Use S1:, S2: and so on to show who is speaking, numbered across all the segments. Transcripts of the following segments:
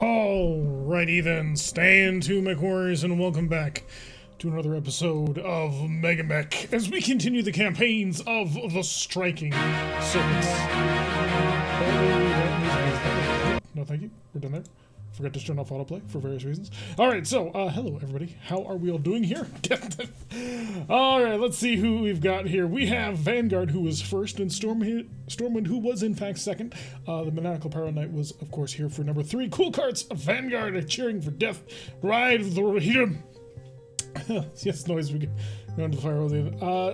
S1: Alrighty then, stand to MechWarriors and welcome back to another episode of MegaMek as we continue the campaigns of the Striking Serpents. No thank you, we're done there. Forgot to turn off autoplay for various reasons. Alright, so, hello everybody. How are we all doing here? Alright, let's see who we've got here. We have Vanguard, who was first, and Stormwind, who was in fact second. The Maniacal Pyro Knight was, of course, here for number 3. Cool Carts, Vanguard are cheering for death. Ride the Rohirrim. Yes, noise we get around the fire.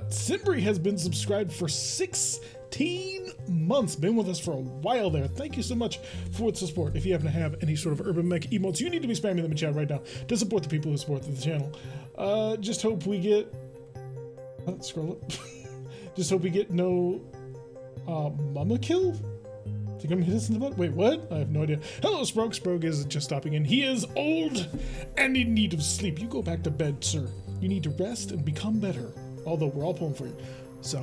S1: Simbri has been subscribed for 16 months. Been with us for a while there. Thank you so much for the support. If you happen to have any sort of urban mech emotes, you need to be spamming them in chat right now to support the people who support the channel. Just hope we get... scroll up. Just hope we get no... Mama kill? Think I'm hitting the butt? Wait, what? I have no idea. Hello, Sprogue. Sprogue is just stopping in. He is old and in need of sleep. You go back to bed, sir. You need to rest and become better. Although we're all pulling for you. So,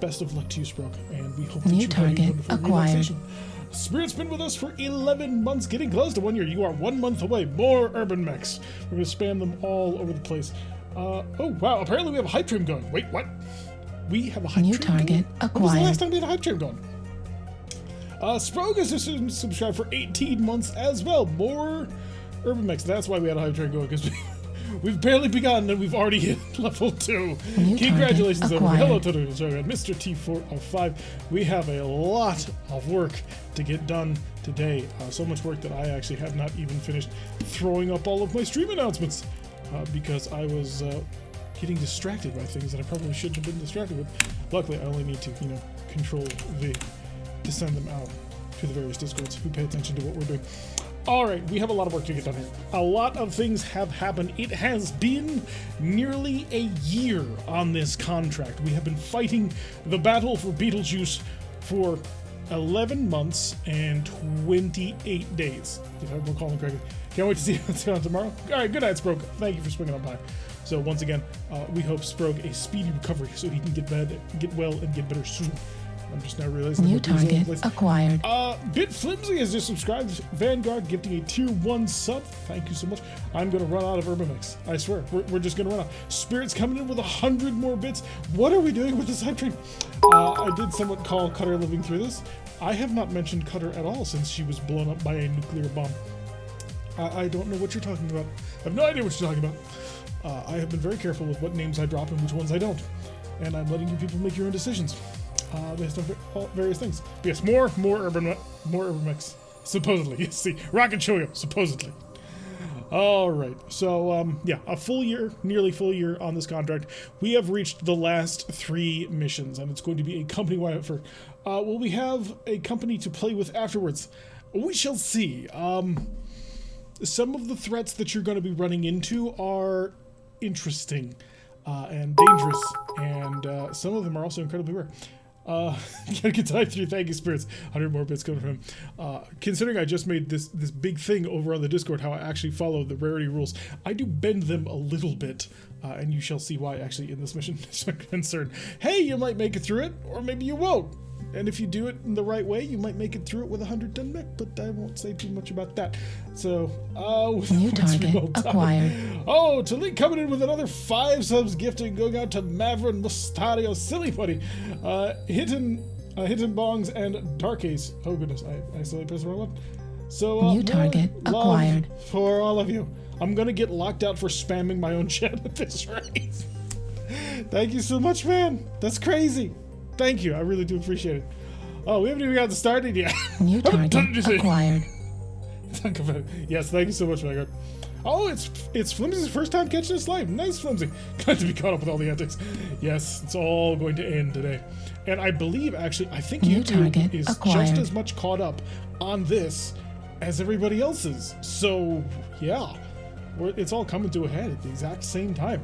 S1: best of luck to you, Sprogue. And we hope that you have a wonderful relaxation. Spirit's been with us for 11 months, getting close to 1 year. You are 1 month away. More urban mechs. We're going to spam them all over the place. Oh, wow. Apparently we have a hype train going. Wait, what? We have a hype train going? When was the last time we had a hype train going? Sprogue has just subscribed for 18 months as well. More urban mechs. That's why we had a hype train going, because we've barely begun and we've already hit level 2. Congratulations, everybody. Hello to Mr. T405. We have a lot of work to get done today. So much work that I actually have not even finished throwing up all of my stream announcements because I was getting distracted by things that I probably shouldn't have been distracted with. Luckily, I only need to, control V to send them out to the various Discords who pay attention to what we're doing. Alright, we have a lot of work to get done here. A lot of things have happened. It has been nearly a year on this contract. We have been fighting the battle for Beetlejuice for 11 months and 28 days, if I'm recalling correctly. Can't wait to see what's going on tomorrow. Alright, good night, Sprogue. Thank you for swinging on by. So once again, we hope Sprogue a speedy recovery so he can get well and get better soon. I'm just now realizing
S2: new target acquired.
S1: Bit Flimsy has just subscribed. Vanguard gifting a tier 1 sub. Thank you so much. I'm gonna run out of urban mechs. I swear, we're just gonna run out. Spirit's coming in with 100 more bits. What are we doing with this hype train? I did somewhat call Cutter living through this. I have not mentioned Cutter at all since she was blown up by a nuclear bomb. I don't know what you're talking about. I have no idea what you're talking about. I have been very careful with what names I drop and which ones I don't. And I'm letting you people make your own decisions. Based on various things. But yes, more urban mechs. Supposedly. Yes, see. Rocket Choyo, supposedly. Alright, so, yeah, a full year, nearly full year on this contract. We have reached the last 3 missions, and it's going to be a company-wide effort. Will we have a company to play with afterwards? We shall see. Some of the threats that you're going to be running into are interesting and dangerous, and some of them are also incredibly rare. Get tied through. Thank you, Spirits. 100 more bits coming from him. Considering I just made this big thing over on the Discord, how I actually follow the rarity rules, I do bend them a little bit, and you shall see why actually in this mission is concerned. Hey, you might make it through it, or maybe you won't. And if you do it in the right way, you might make it through it with 110 mech, but I won't say too much about that. So,
S2: new target acquired.
S1: Oh, Talik coming in with another 5 subs gifting, going out to Mavrin, Mustario, Silly Putty, Hidden Bongs, and Dark Ace. Oh goodness, I accidentally pressed the wrong one. So,
S2: new target acquired.
S1: For all of you. I'm gonna get locked out for spamming my own chat at this rate. Thank you so much, man. That's crazy. Thank you, I really do appreciate it. Oh, we haven't even got started yet.
S2: New target acquired.
S1: Yes, thank you so much, Vanguard. Oh, it's Flimsy's first time catching a slime. Nice, Flimsy. Glad to be caught up with all the antics. Yes, it's all going to end today. And I believe, actually, I think YouTube is just as much caught up on this as everybody else is. So, yeah, it's all coming to a head at the exact same time.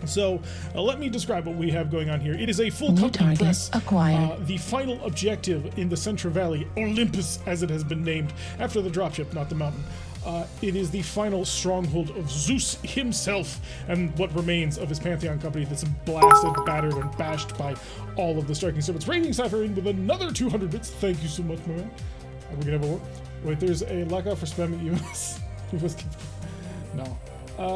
S1: So, let me describe what we have going on here. It is a full company press. The final objective in the Central Valley, Olympus as it has been named, after the dropship, not the mountain. It is the final stronghold of Zeus himself and what remains of his Pantheon company that's blasted, battered, and bashed by all of the Striking Serpents. Raging Cypher in with another 200 bits. Thank you so much, my man. Are we gonna have a war? Wait, there's a lockout for spamming US. No.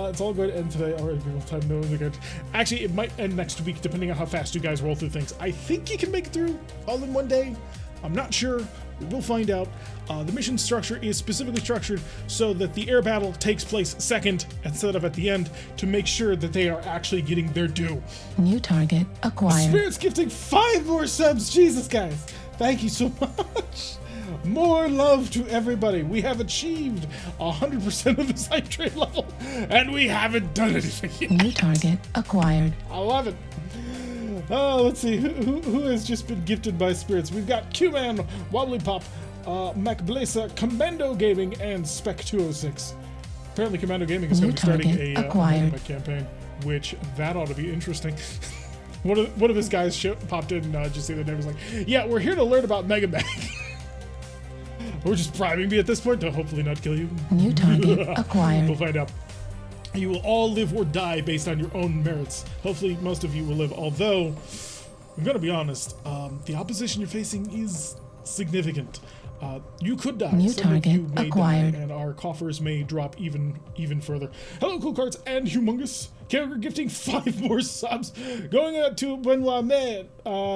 S1: It's all going to end today. Already, people have time to know the good. Actually, it might end next week, depending on how fast you guys roll through things. I think you can make it through all in one day. I'm not sure. We'll find out. The mission structure is specifically structured so that the air battle takes place second instead of at the end to make sure that they are actually getting their due.
S2: New target acquired.
S1: Spirit's gifting 5 more subs. Jesus, guys. Thank you so much. More love to everybody. We have achieved 100% of the hype train level, and we haven't done anything yet.
S2: New target acquired.
S1: I love it. Oh, let's see. Who has just been gifted by spirits? We've got Q-Man, Wobbly Pop, MacBlesa, Commando Gaming, and Spec 206. Apparently, Commando Gaming is going to be starting a MegaMek campaign, which that ought to be interesting. One of his guys popped in just the other day. Was like, "Yeah, we're here to learn about MegaMek." We're just bribing me at this point to hopefully not kill you.
S2: New target acquired.
S1: We'll find out. You will all live or die based on your own merits. Hopefully, most of you will live. Although, I'm gonna be honest, the opposition you're facing is significant. You could die.
S2: New
S1: Some of you
S2: target
S1: may
S2: acquired.
S1: die, and our coffers may drop even further. Hello, Cool Cards and Humongous. Character gifting 5 more subs. Going out to Benoit Man,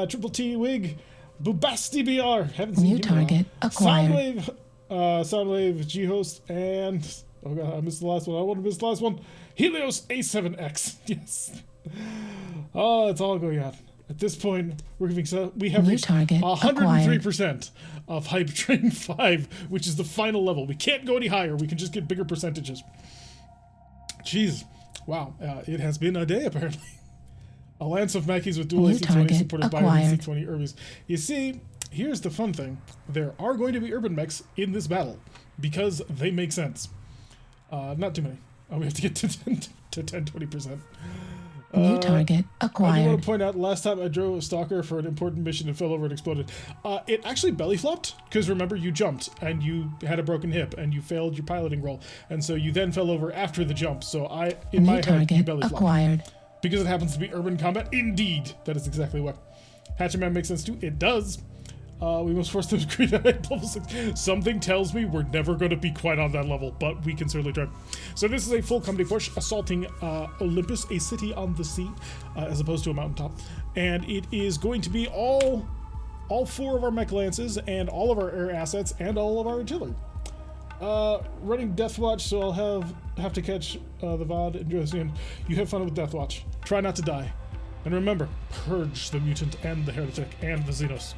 S1: Triple T Wig, Bubasti BR. Haven't seen
S2: New target acquired.
S1: Soundwave G-Host, and oh god, I missed the last one. I want to miss the last one. Helios A7X. Yes. Oh, it's all going on. At this point, we have reached 103% of Hype Train 5, which is the final level. We can't go any higher. We can just get bigger percentages. Jeez. Wow. It has been a day, apparently. A lance of Mackies with dual AC-20 supported by AC-20 Urbies. You see, here's the fun thing. There are going to be urban mechs in this battle because they make sense. Not too many. We have to get to 10-20%.
S2: New target acquired.
S1: I do want to point out, last time I drove a stalker for an important mission and fell over and exploded. It actually belly flopped, because remember, you jumped, and you had a broken hip, and you failed your piloting roll, and so you then fell over after the jump, so in my head, you belly flopped.
S2: Acquired.
S1: Because it happens to be urban combat, indeed, that is exactly what. Hatchetman makes sense too, it does. We must force them to create a level 6. Something tells me we're never going to be quite on that level, but we can certainly try. So this is a full company push, assaulting Olympus, a city on the sea, as opposed to a mountaintop. And it is going to be all 4 of our mech lances, and all of our air assets, and all of our artillery. Running Deathwatch, so I'll have to catch the VOD and Josian. You have fun with Deathwatch. Try not to die. And remember, purge the mutant and the heretic and the Xenos.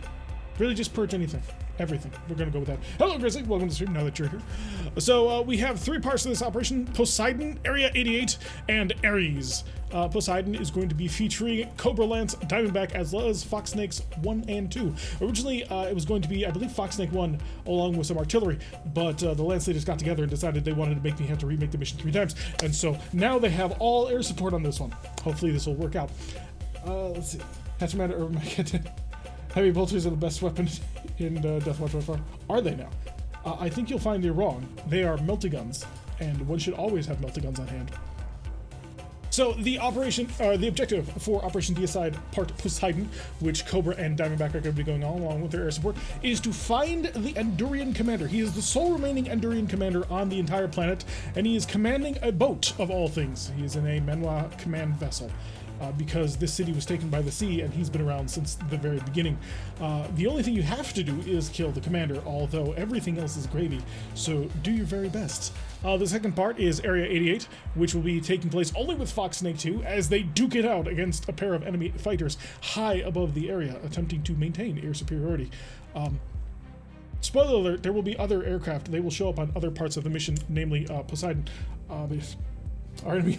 S1: Really just purge anything. Everything. We're going to go with that. Hello, Grizzly. Welcome to the stream now that you're here. So we have 3 parts of this operation. Poseidon, Area 88, and Ares. Poseidon is going to be featuring Cobra Lance, Diamondback, as well as Fox Snakes 1 and 2. Originally, it was going to be, I believe, Fox Snake 1 along with some artillery, but the Lance leaders got together and decided they wanted to make me have to remake the mission 3 times. And so now they have all air support on this one. Hopefully this will work out. Let's see. Hatchman or Heavy bolters are the best weapon in Deathwatch by far. Are they now? I think you'll find you're wrong. They are melta-guns, and one should always have melta-guns on hand. So the objective for Operation Deicide Part Poseidon, which Cobra and Diamondback are going to be going on along with their air support, is to find the Endurian commander. He is the sole remaining Endurian commander on the entire planet, and he is commanding a boat, of all things. He is in a Menwa command vessel. Because this city was taken by the sea and he's been around since the very beginning. The only thing you have to do is kill the commander, although everything else is gravy, so do your very best. The second part is Area 88, which will be taking place only with Fox Snake 2 as they duke it out against a pair of enemy fighters high above the area, attempting to maintain air superiority. Spoiler alert, there will be other aircraft. They will show up on other parts of the mission, namely Poseidon. Our enemy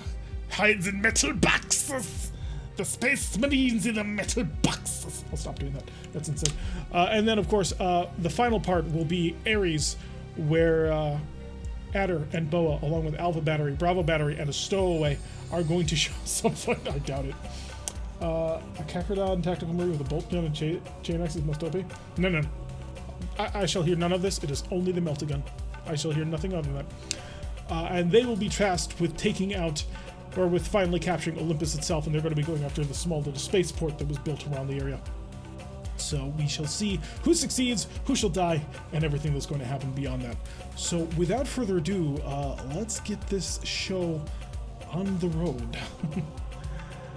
S1: hides in metal boxes. The Space Marines in the metal boxes. I'll stop doing that. That's insane. And then, of course, the final part will be Ares, where Adder and Boa, along with Alpha Battery, Bravo Battery, and a Stowaway, are going to show some fun. I doubt it. A Kakradon Tactical Marine with a bolt gun and chain axes must OP. No. I shall hear none of this. It is only the melta-gun. I shall hear nothing other than that. And they will be tasked with taking out, or with finally capturing Olympus itself, and they're going to be going after the small little spaceport that was built around the area. So we shall see who succeeds, who shall die, and everything that's going to happen beyond that. So without further ado, let's get this show on the road.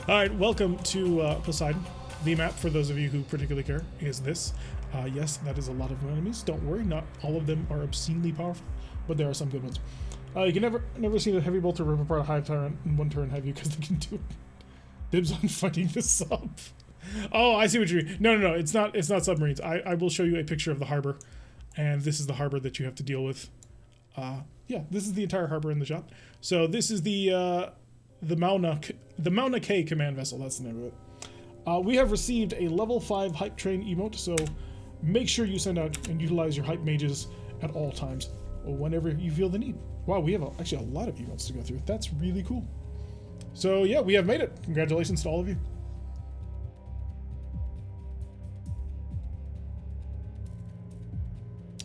S1: All right, welcome to Poseidon. The map, for those of you who particularly care, is this. Yes, that is a lot of enemies. Don't worry, not all of them are obscenely powerful, but there are some good ones. You can never see a heavy bolter rip apart a hive tyrant in one turn, have you? Because they can do it. Dibs on fighting the sub. Oh, I see what you mean. No, it's not submarines. I will show you a picture of the harbor, and this is the harbor that you have to deal with. Yeah, this is the entire harbor in the shot. So this is the Mauna K command vessel. That's the name of it. We have received a level 5 hype train emote, so make sure you send out and utilize your hype mages at all times, or whenever you feel the need. Wow, we have actually a lot of emotes to go through. That's really cool. So yeah, we have made it. Congratulations to all of you.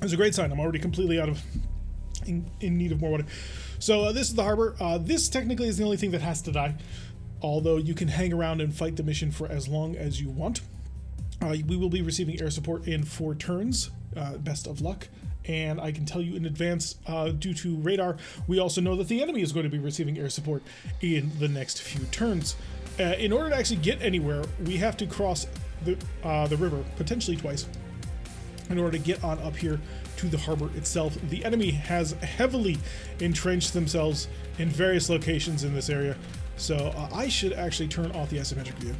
S1: It's a great sign. I'm already completely in need of more water. So this is the harbor. This technically is the only thing that has to die, although you can hang around and fight the mission for as long as you want. We will be receiving air support in 4 turns. Best of luck. And I can tell you in advance, due to radar, we also know that the enemy is going to be receiving air support in the next few turns. In order to actually get anywhere, we have to cross the river, potentially twice, in order to get on up here to the harbor itself. The enemy has heavily entrenched themselves in various locations in this area, so I should actually turn off the asymmetric view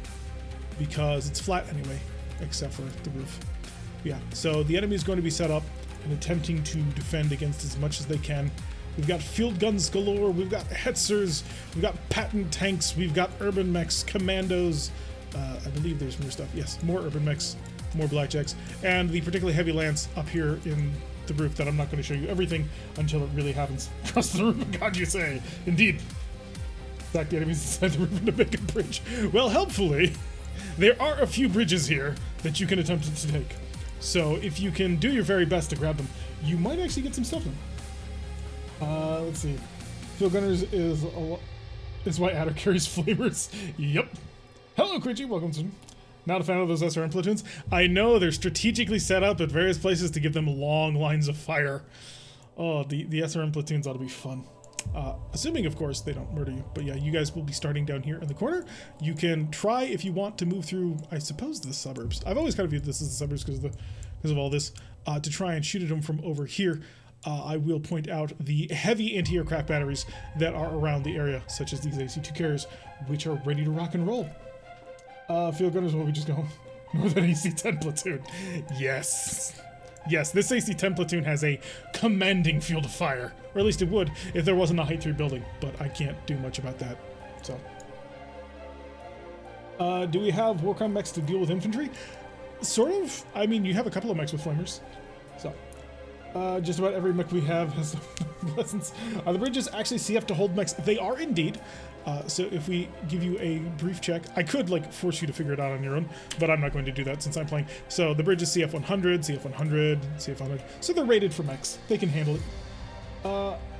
S1: because it's flat anyway, except for the roof. Yeah, so the enemy is going to be set up and attempting to defend against as much as they can. We've got field guns galore, we've got Hetzers, we've got patent tanks, we've got urban mechs, commandos, I believe there's more stuff. Yes, more urban mechs, more blackjacks, and the particularly heavy lance up here in the roof that I'm not going to show you everything until it really happens. Across the roof, God, you say. Indeed. Stack the enemies inside the roof to make a bridge. Well, helpfully, there are a few bridges here that you can attempt to take. So if you can do your very best to grab them, you might actually get some stuff done. Let's see. Field Gunners is why Adder carries flamers. Yep. Hello, Critchy. Welcome to. Not a fan of those SRM platoons. I know they're strategically set up at various places to give them long lines of fire. Oh, the SRM platoons ought to be fun. Assuming, of course, they don't murder you. But yeah, you guys will be starting down here in the corner. You can try, if you want, to move through, I suppose, the suburbs. I've always kind of viewed this as the suburbs because of all this. To try and shoot at them from over here. I will point out the heavy anti-aircraft batteries that are around the area, such as these AC-2 carriers, which are ready to rock and roll. Field Gunners, will we just go Northern AC-10 platoon? Yes. Yes, this AC-10 platoon has a commanding field of fire. Or at least it would if there wasn't a height 3 building, but I can't do much about that. So. Do we have Warcom mechs to deal with infantry? Sort of. I mean, you have a couple of mechs with flamers. So. Just about every mech we have has lessons. The bridges actually CF to hold mechs. They are indeed. So if we give you a brief check, I could like force you to figure it out on your own, but I'm not going to do that since I'm playing. So the bridge is CF 100, CF 100, CF 100. So they're rated for mechs. They can handle it.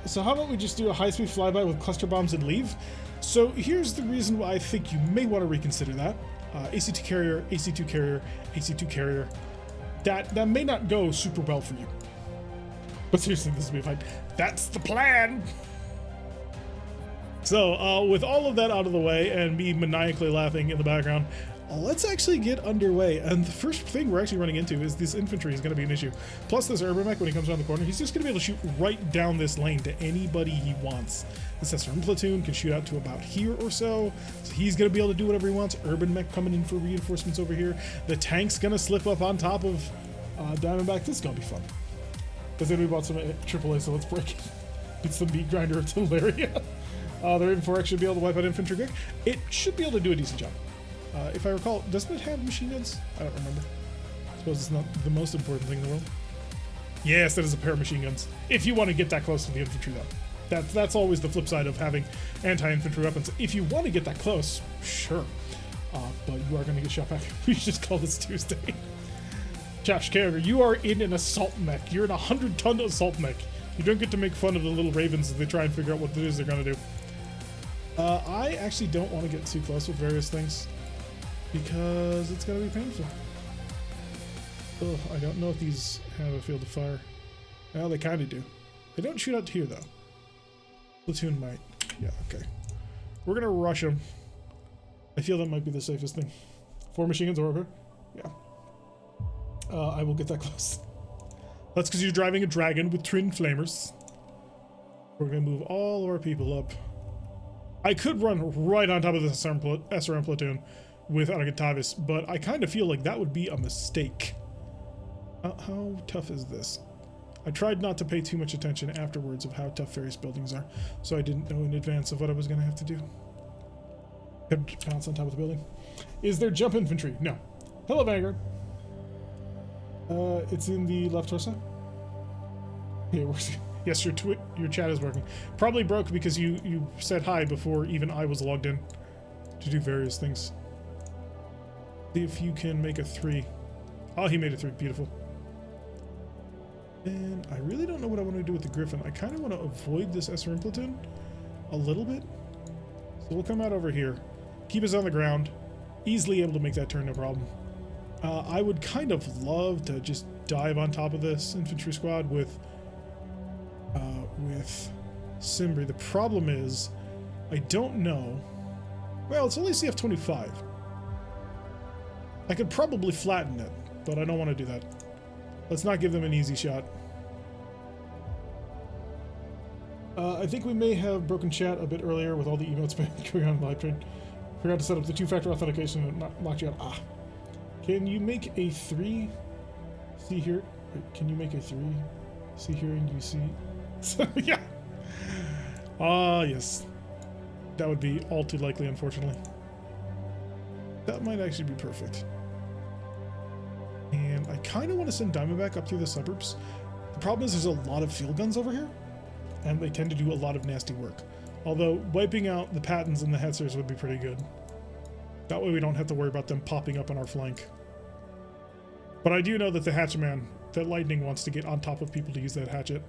S1: So how about we just do a high-speed flyby with cluster bombs and leave? So here's the reason why I think you may want to reconsider that. AC2 carrier, AC2 carrier, AC2 carrier. That may not go super well for you. But seriously, this will be fine. That's the plan! So, with all of that out of the way and me maniacally laughing in the background, let's actually get underway. And the first thing we're actually running into is this infantry is going to be an issue. Plus this urban mech, when he comes around the corner, he's just going to be able to shoot right down this lane to anybody he wants. This SRM platoon can shoot out to about here or so. So he's going to be able to do whatever he wants. Urban mech coming in for reinforcements over here. The tank's going to slip up on top of Diamondback. This is going to be fun. Because then we bought some AAA, so let's break it. It's the meat grinder artillery. Their Info-X should be able to wipe out infantry quick. It should be able to do a decent job. If I recall, doesn't it have machine guns? I don't remember. I suppose it's not the most important thing in the world. Yes, that is a pair of machine guns. If you want to get that close to the infantry, though. That's always the flip side of having anti-infantry weapons. If you want to get that close, sure. But you are going to get shot back. We should just call this Tuesday. Josh Carrier, you are in an assault mech. You're in a 100-ton assault mech. You don't get to make fun of the little ravens as they try and figure out what it is they're going to do. I actually don't want to get too close with various things because it's going to be painful. Ugh, I don't know if these have a field of fire. Well, they kind of do. They don't shoot out to here, though. Platoon might. Yeah, okay. We're going to rush them. I feel that might be the safest thing. 4 machine guns over. Yeah. I will get that close. That's because you're driving a dragon with twin flamers. We're going to move all of our people up. I could run right on top of the SRM platoon with Argentavis, but I kind of feel like that would be a mistake. How tough is this? I tried not to pay too much attention afterwards of how tough various buildings are, so I didn't know in advance of what I was going to have to do. Could pounce on top of the building. Is there jump infantry? No. Hello, Vanguard. It's in the left torso. Yeah, yes, your chat is working. Probably broke because you said hi before even I was logged in to do various things. See if you can make a 3. Oh, he made a 3. Beautiful. And I really don't know what I want to do with the Griffin. I kind of want to avoid this SRM platoon a little bit. So we'll come out over here. Keep us on the ground. Easily able to make that turn, no problem. I would kind of love to just dive on top of this infantry squad with Simbri. The problem is, I don't know. Well, it's only CF-25. I could probably flatten it, but I don't want to do that. Let's not give them an easy shot. I think we may have broken chat a bit earlier with all the emotes going on in the live stream. Forgot to set up the 2-factor authentication and locked you out. Ah. Can you make a 3? See here? Can you make a 3? See here and you see? So, yeah. Yes. That would be all too likely, unfortunately. That might actually be perfect. And I kind of want to send Diamondback up through the suburbs. The problem is there's a lot of field guns over here, and they tend to do a lot of nasty work. Although wiping out the Pattons and the Hetzers would be pretty good. That way we don't have to worry about them popping up on our flank. But I do know that the Hatchetman, that Lightning wants to get on top of people to use that hatchet.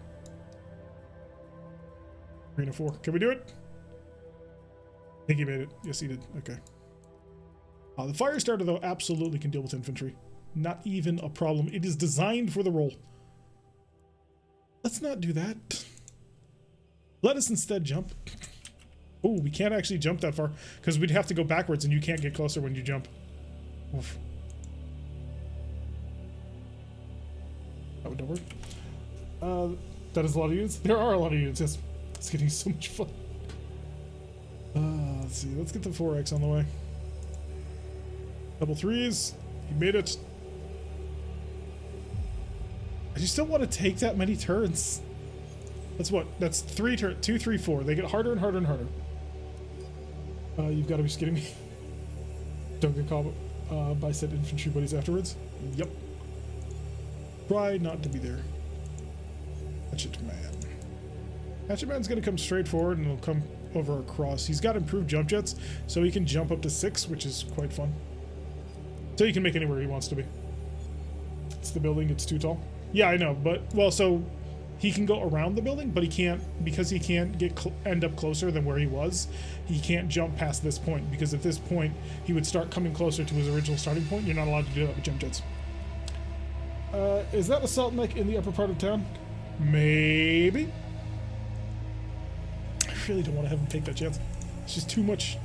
S1: Arena 4. Can we do it? I think he made it. Yes, he did. Okay. The fire starter, though, absolutely can deal with infantry. Not even a problem. It is designed for the role. Let's not do that. Let us instead jump. Oh, we can't actually jump that far because we'd have to go backwards and you can't get closer when you jump. Oof. That would not work. That is a lot of units. There are a lot of units, yes. It's getting so much fun. Let's see. Let's get the 4X on the way. Double 3s. He made it. I just don't want to take that many turns. That's what? That's 3 turns. 2, 3, 4. They get harder and harder and harder. You've got to be just kidding me. Don't get caught by said infantry buddies afterwards. Yep. Try not to be there. Hatchetman. Hatchetman's going to come straight forward and he'll come over across. He's got improved jump jets, so he can jump up to 6, which is quite fun. So he can make anywhere he wants to be. It's the building, it's too tall. Yeah, I know, but, well, so he can go around the building, but he can't, because he can't end up closer than where he was, he can't jump past this point, because at this point, he would start coming closer to his original starting point. You're not allowed to do that with jump jets. Is that assault mech in the upper part of town? Maybe. I really don't want to have him take that chance. It's just too much.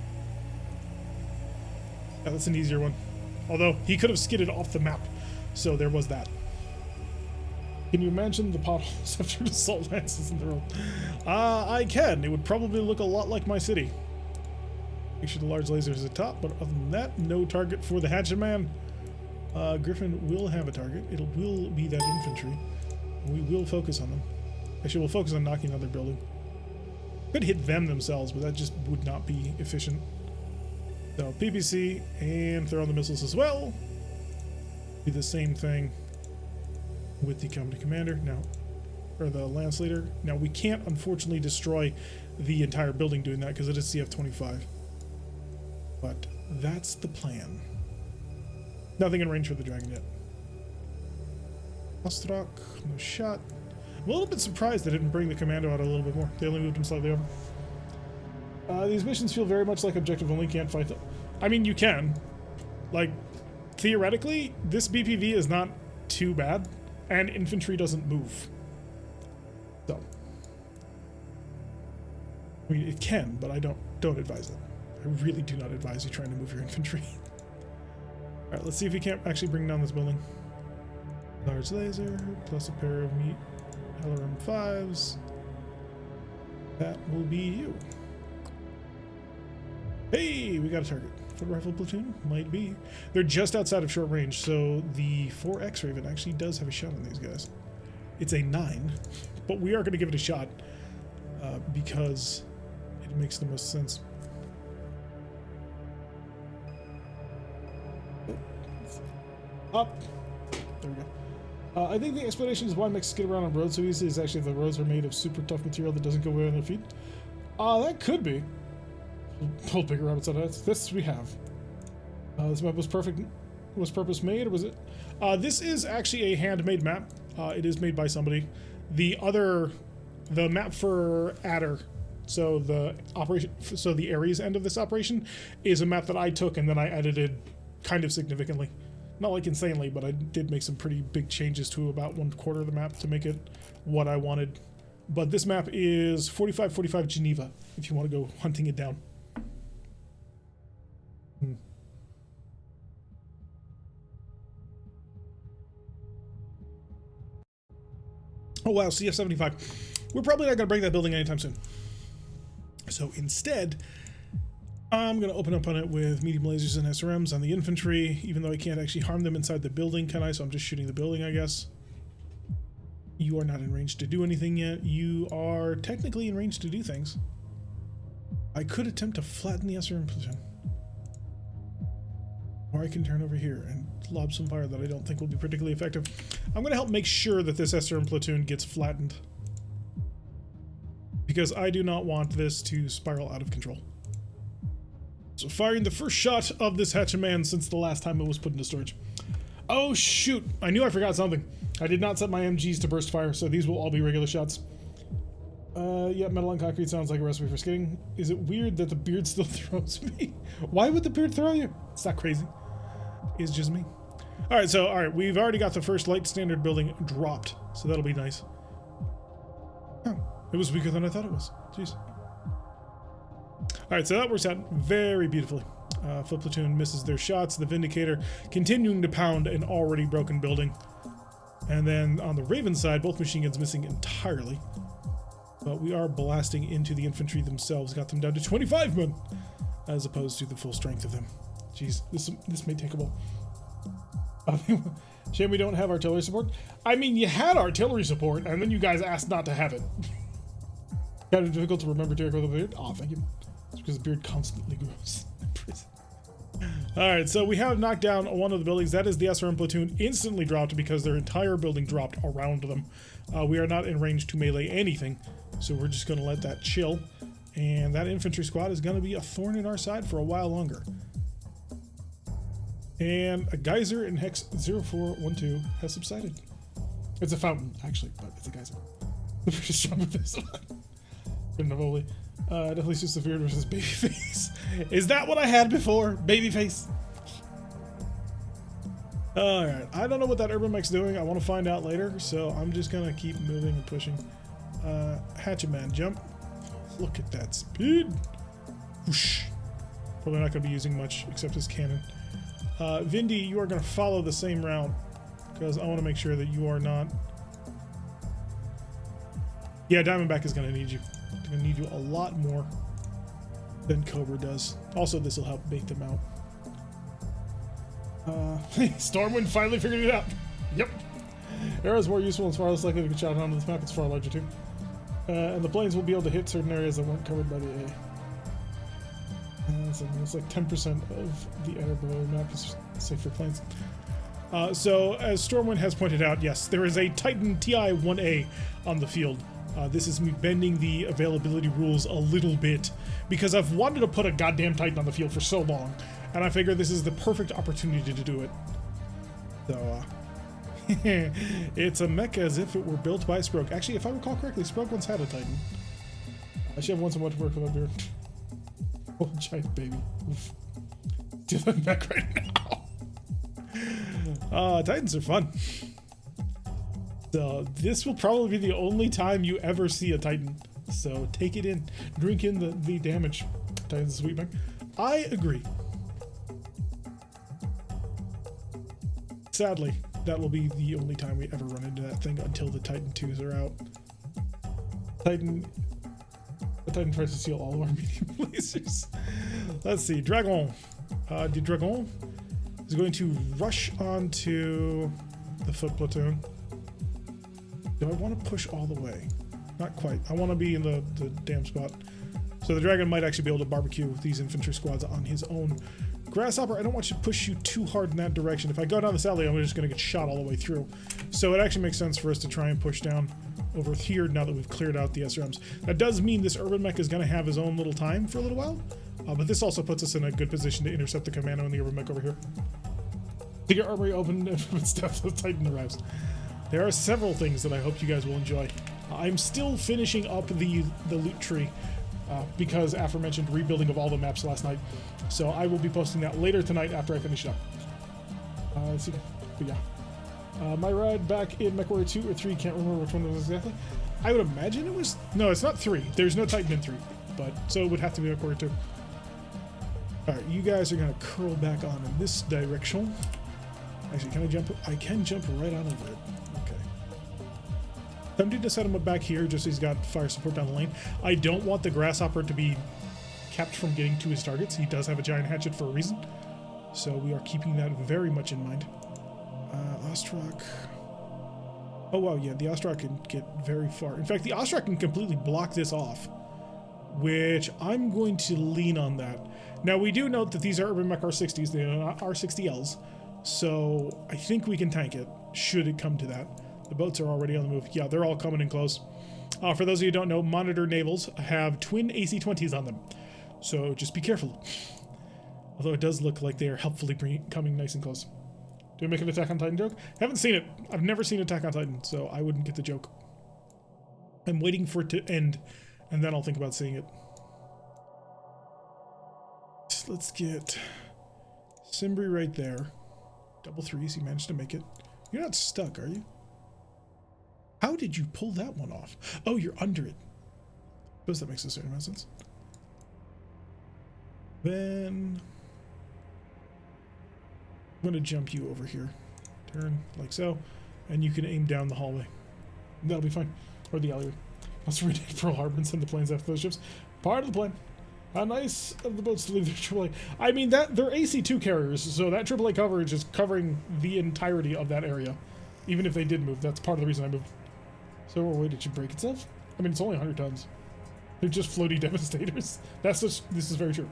S1: Yeah, that's an easier one. Although, he could have skidded off the map, so there was that. Can you imagine the potholes after the assault lances in the road? I can. It would probably look a lot like my city. Make sure the large laser is at the top, but other than that, no target for the Hatchetman. Griffin will have a target. It will be that infantry. We will focus on them. Actually, we'll focus on knocking down their building. Could hit them themselves, but that just would not be efficient. So PPC and throw on the missiles as well. Do the same thing with the company commander now, or the lance leader. Now we can't unfortunately destroy the entire building doing that because it is CF-25. But that's the plan. Nothing in range for the dragon yet. Ostrak, no shot. I'm a little bit surprised they didn't bring the commando out a little bit more. They only moved him slightly over. These missions feel very much like objective only. Can't fight them. I mean, you can. Like, theoretically, this BPV is not too bad, and infantry doesn't move. So, I mean, it can, but I don't advise it. I really do not advise you trying to move your infantry. All right, let's see if we can't actually bring down this building. Large laser plus a pair of meat LRM 5s. That will be you. Hey, we got a target. Foot rifle platoon? Might be. They're just outside of short range, so the 4X Raven actually does have a shot on these guys. It's a 9, but we are going to give it a shot because it makes the most sense. Up. There we go. I think the explanation is why mechs get around on roads so easily is actually the roads are made of super tough material that doesn't go away on their feet. That could be. Pull bigger rabbits out of that. This we have. This map was perfect. Was purpose made, or was it? This is actually a handmade map. It is made by somebody. The map for Adder, so the Ares end of this operation, is a map that I took and then I edited kind of significantly. Not like insanely, but I did make some pretty big changes to about 1/4 of the map to make it what I wanted. But this map is 4545 Geneva, if you want to go hunting it down. Oh wow, CF-75. We're probably not going to break that building anytime soon. So instead, I'm going to open up on it with medium lasers and SRMs on the infantry, even though I can't actually harm them inside the building, can I? So I'm just shooting the building, I guess. You are not in range to do anything yet. You are technically in range to do things. I could attempt to flatten the SRM platoon. Or I can turn over here and lob some fire that I don't think will be particularly effective. I'm going to help make sure that this SRM platoon gets flattened, because I do not want this to spiral out of control. So firing the first shot of this Hatchaman since the last time it was put into storage. Oh shoot, I knew I forgot something. I did not set my MGs to burst fire, so these will all be regular shots. Yeah, metal on concrete sounds like a recipe for skidding. Is it weird that the beard still throws me? Why would the beard throw you? It's not crazy. It's just me. Alright, we've already got the first light standard building dropped, so that'll be nice. Oh, it was weaker than I thought it was. Jeez. Alright, so that works out very beautifully. Foot platoon misses their shots. The Vindicator continuing to pound an already broken building. And then on the Raven side, both machine guns missing entirely. But we are blasting into the infantry themselves. Got them down to 25 men, as opposed to the full strength of them. Jeez, this may take a while. Shame we don't have artillery support. I mean, you had artillery support, and then you guys asked not to have it. Kind of difficult to remember to grow the beard. Oh, thank you. It's because the beard constantly grows in prison. Alright, so we have knocked down one of the buildings. That is the SRM platoon instantly dropped because their entire building dropped around them. We are not in range to melee anything, so we're just going to let that chill. And that infantry squad is going to be a thorn in our side for a while longer. And a geyser in hex 0412 has subsided. It's a fountain, actually, but it's a geyser. The British strong with this one. Navoli. Definitely suits the beard versus babyface. Is that what I had before? Babyface? Alright, I don't know what that Urban Mech's doing. I want to find out later, so I'm just going to keep moving and pushing. Hatchet-man, jump. Look at that speed. Whoosh. Probably not going to be using much except his cannon. Vindy, you are going to follow the same route, because I want to make sure that you are not... Yeah, Diamondback is going to need you. They're going to need you a lot more than Cobra does. Also, this will help bait them out. Stormwind finally figured it out. Yep. Arrow is more useful and far less likely to get shot onto this map. It's far larger too. And the planes will be able to hit certain areas that weren't covered by the A. It's like 10% of the outer below map is safe for planes. So, as Stormwind has pointed out, yes, there is a Titan TI-1A on the field. This is me bending the availability rules a little bit, because I've wanted to put a goddamn Titan on the field for so long, and I figure this is the perfect opportunity to do it. So, it's a mech as if it were built by Sproke. Actually, if I recall correctly, Sproke once had a Titan. I should have once someone to work with up here. Oh, giant baby. Oof. Do that mech right now. Titans are fun. So this will probably be the only time you ever see a Titan. So take it in. Drink in the damage. Titan's sweet man. I agree. Sadly, that will be the only time we ever run into that thing until the Titan 2s are out. The Titan tries to steal all of our medium lasers. Let's see. Dragon. The Dragon is going to rush onto the foot platoon. Do I want to push all the way? Not quite. I want to be in the damn spot. So the Dragon might actually be able to barbecue these infantry squads on his own. Grasshopper, I don't want you to push you too hard in that direction. If I go down this alley, I'm just going to get shot all the way through. So it actually makes sense for us to try and push down over here now that we've cleared out the SRMs. That does mean this urban mech is going to have his own little time for a little while. But this also puts us in a good position to intercept the commando and the urban mech over here. To get armory open and stuff, the Titan arrives. There are several things that I hope you guys will enjoy. I'm still finishing up the loot tree because aforementioned rebuilding of all the maps last night. So I will be posting that later tonight after I finish it up. Let's see. But yeah. My ride back in MechWarrior 2 or 3, can't remember which one it was exactly. I would imagine it was... No, it's not 3. There's no Titan in 3. But so it would have to be MechWarrior 2. Alright, you guys are going to curl back on in this direction. Actually, can I jump? I can jump right on over it. Okay. Tempted to set him up back here just so he's got fire support down the lane. I don't want the Grasshopper to be kept from getting to his targets. He does have a giant hatchet for a reason. So we are keeping that very much in mind. Ostrak. Oh, wow, yeah, the Ostrak can get very far. In fact, the Ostrak can completely block this off, which I'm going to lean on that. Now, we do note that these are Urban Mech R60s. They are not R60Ls. So I think we can tank it, should it come to that. The boats are already on the move. Yeah, they're all coming in close. For those of you who don't know, Monitor Navals have twin AC-20s on them. So just be careful. Although it does look like they are helpfully coming nice and close. Do we make an Attack on Titan joke? Haven't seen it. I've never seen Attack on Titan, so I wouldn't get the joke. I'm waiting for it to end, and then I'll think about seeing it. Let's get Simbri right there. Double threes, you managed to make it. You're not stuck, are you? How did you pull that one off? Oh, you're under it. I suppose that makes a certain amount of sense. Then I'm going to jump you over here. Turn like so, and you can aim down the hallway. That'll be fine. Or the alleyway. Let's rename Pearl Harbor and send the planes after those ships. Part of the plan. How nice of the boats to leave their AAA. I mean, they're AC2 carriers, so that AAA coverage is covering the entirety of that area. Even if they did move, that's part of the reason I moved. So, wait, it should break itself? I mean, it's only 100 tons. They're just floaty devastators. This is very true.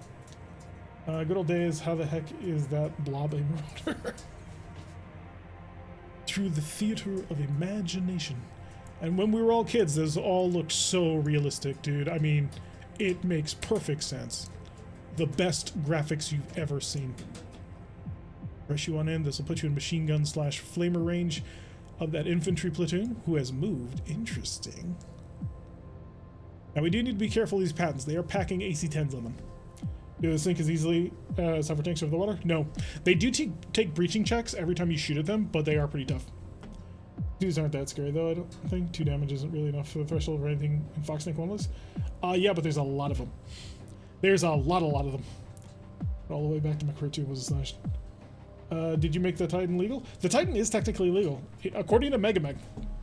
S1: Good old days, how the heck is that blob a marauder? Through the theater of imagination. And when we were all kids, those all looked so realistic, dude. I mean... It makes perfect sense. The best graphics you've ever seen. Rush you on in. This will put you in machine gun / flamer range of that infantry platoon who has moved. Interesting. Now we do need to be careful of these patents. They are packing AC-10s on them. Do this sink as easily as suffer tanks over the water? No. They do take breaching checks every time you shoot at them, but they are pretty tough. Twos aren't that scary though, I don't think. 2 damage isn't really enough for the threshold or anything in Fox Snake 1 list. Yeah, but there's a lot of them. There's a lot of them. All the way back to MechWarrior 2 was astonished. Did you make the Titan legal? The Titan is technically legal, according to MegaMek.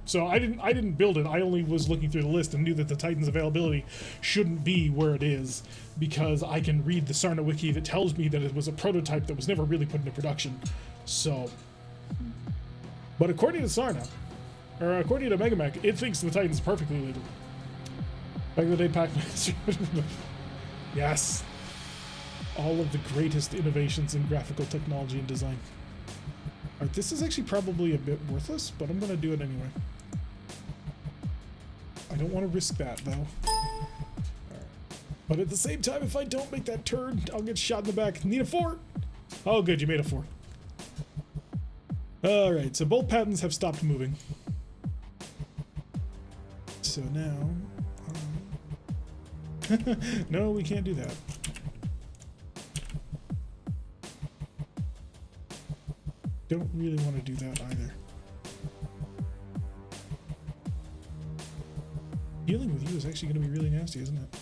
S1: So I didn't build it. I only was looking through the list and knew that the Titan's availability shouldn't be where it is because I can read the Sarna wiki that tells me that it was a prototype that was never really put into production. So, but according to Sarna, or according to MegaMek, it thinks the Titan's perfectly legal. Back in the day, Pac-Man. Yes. All of the greatest innovations in graphical technology and design. Alright, this is actually probably a bit worthless, but I'm going to do it anyway. I don't want to risk that, though. Right. But at the same time, if I don't make that turn, I'll get shot in the back. Need a 4? Oh, good, you made a 4. Alright, so both patents have stopped moving. So now... no, we can't do that. Don't really want to do that either. Dealing with you is actually going to be really nasty, isn't it?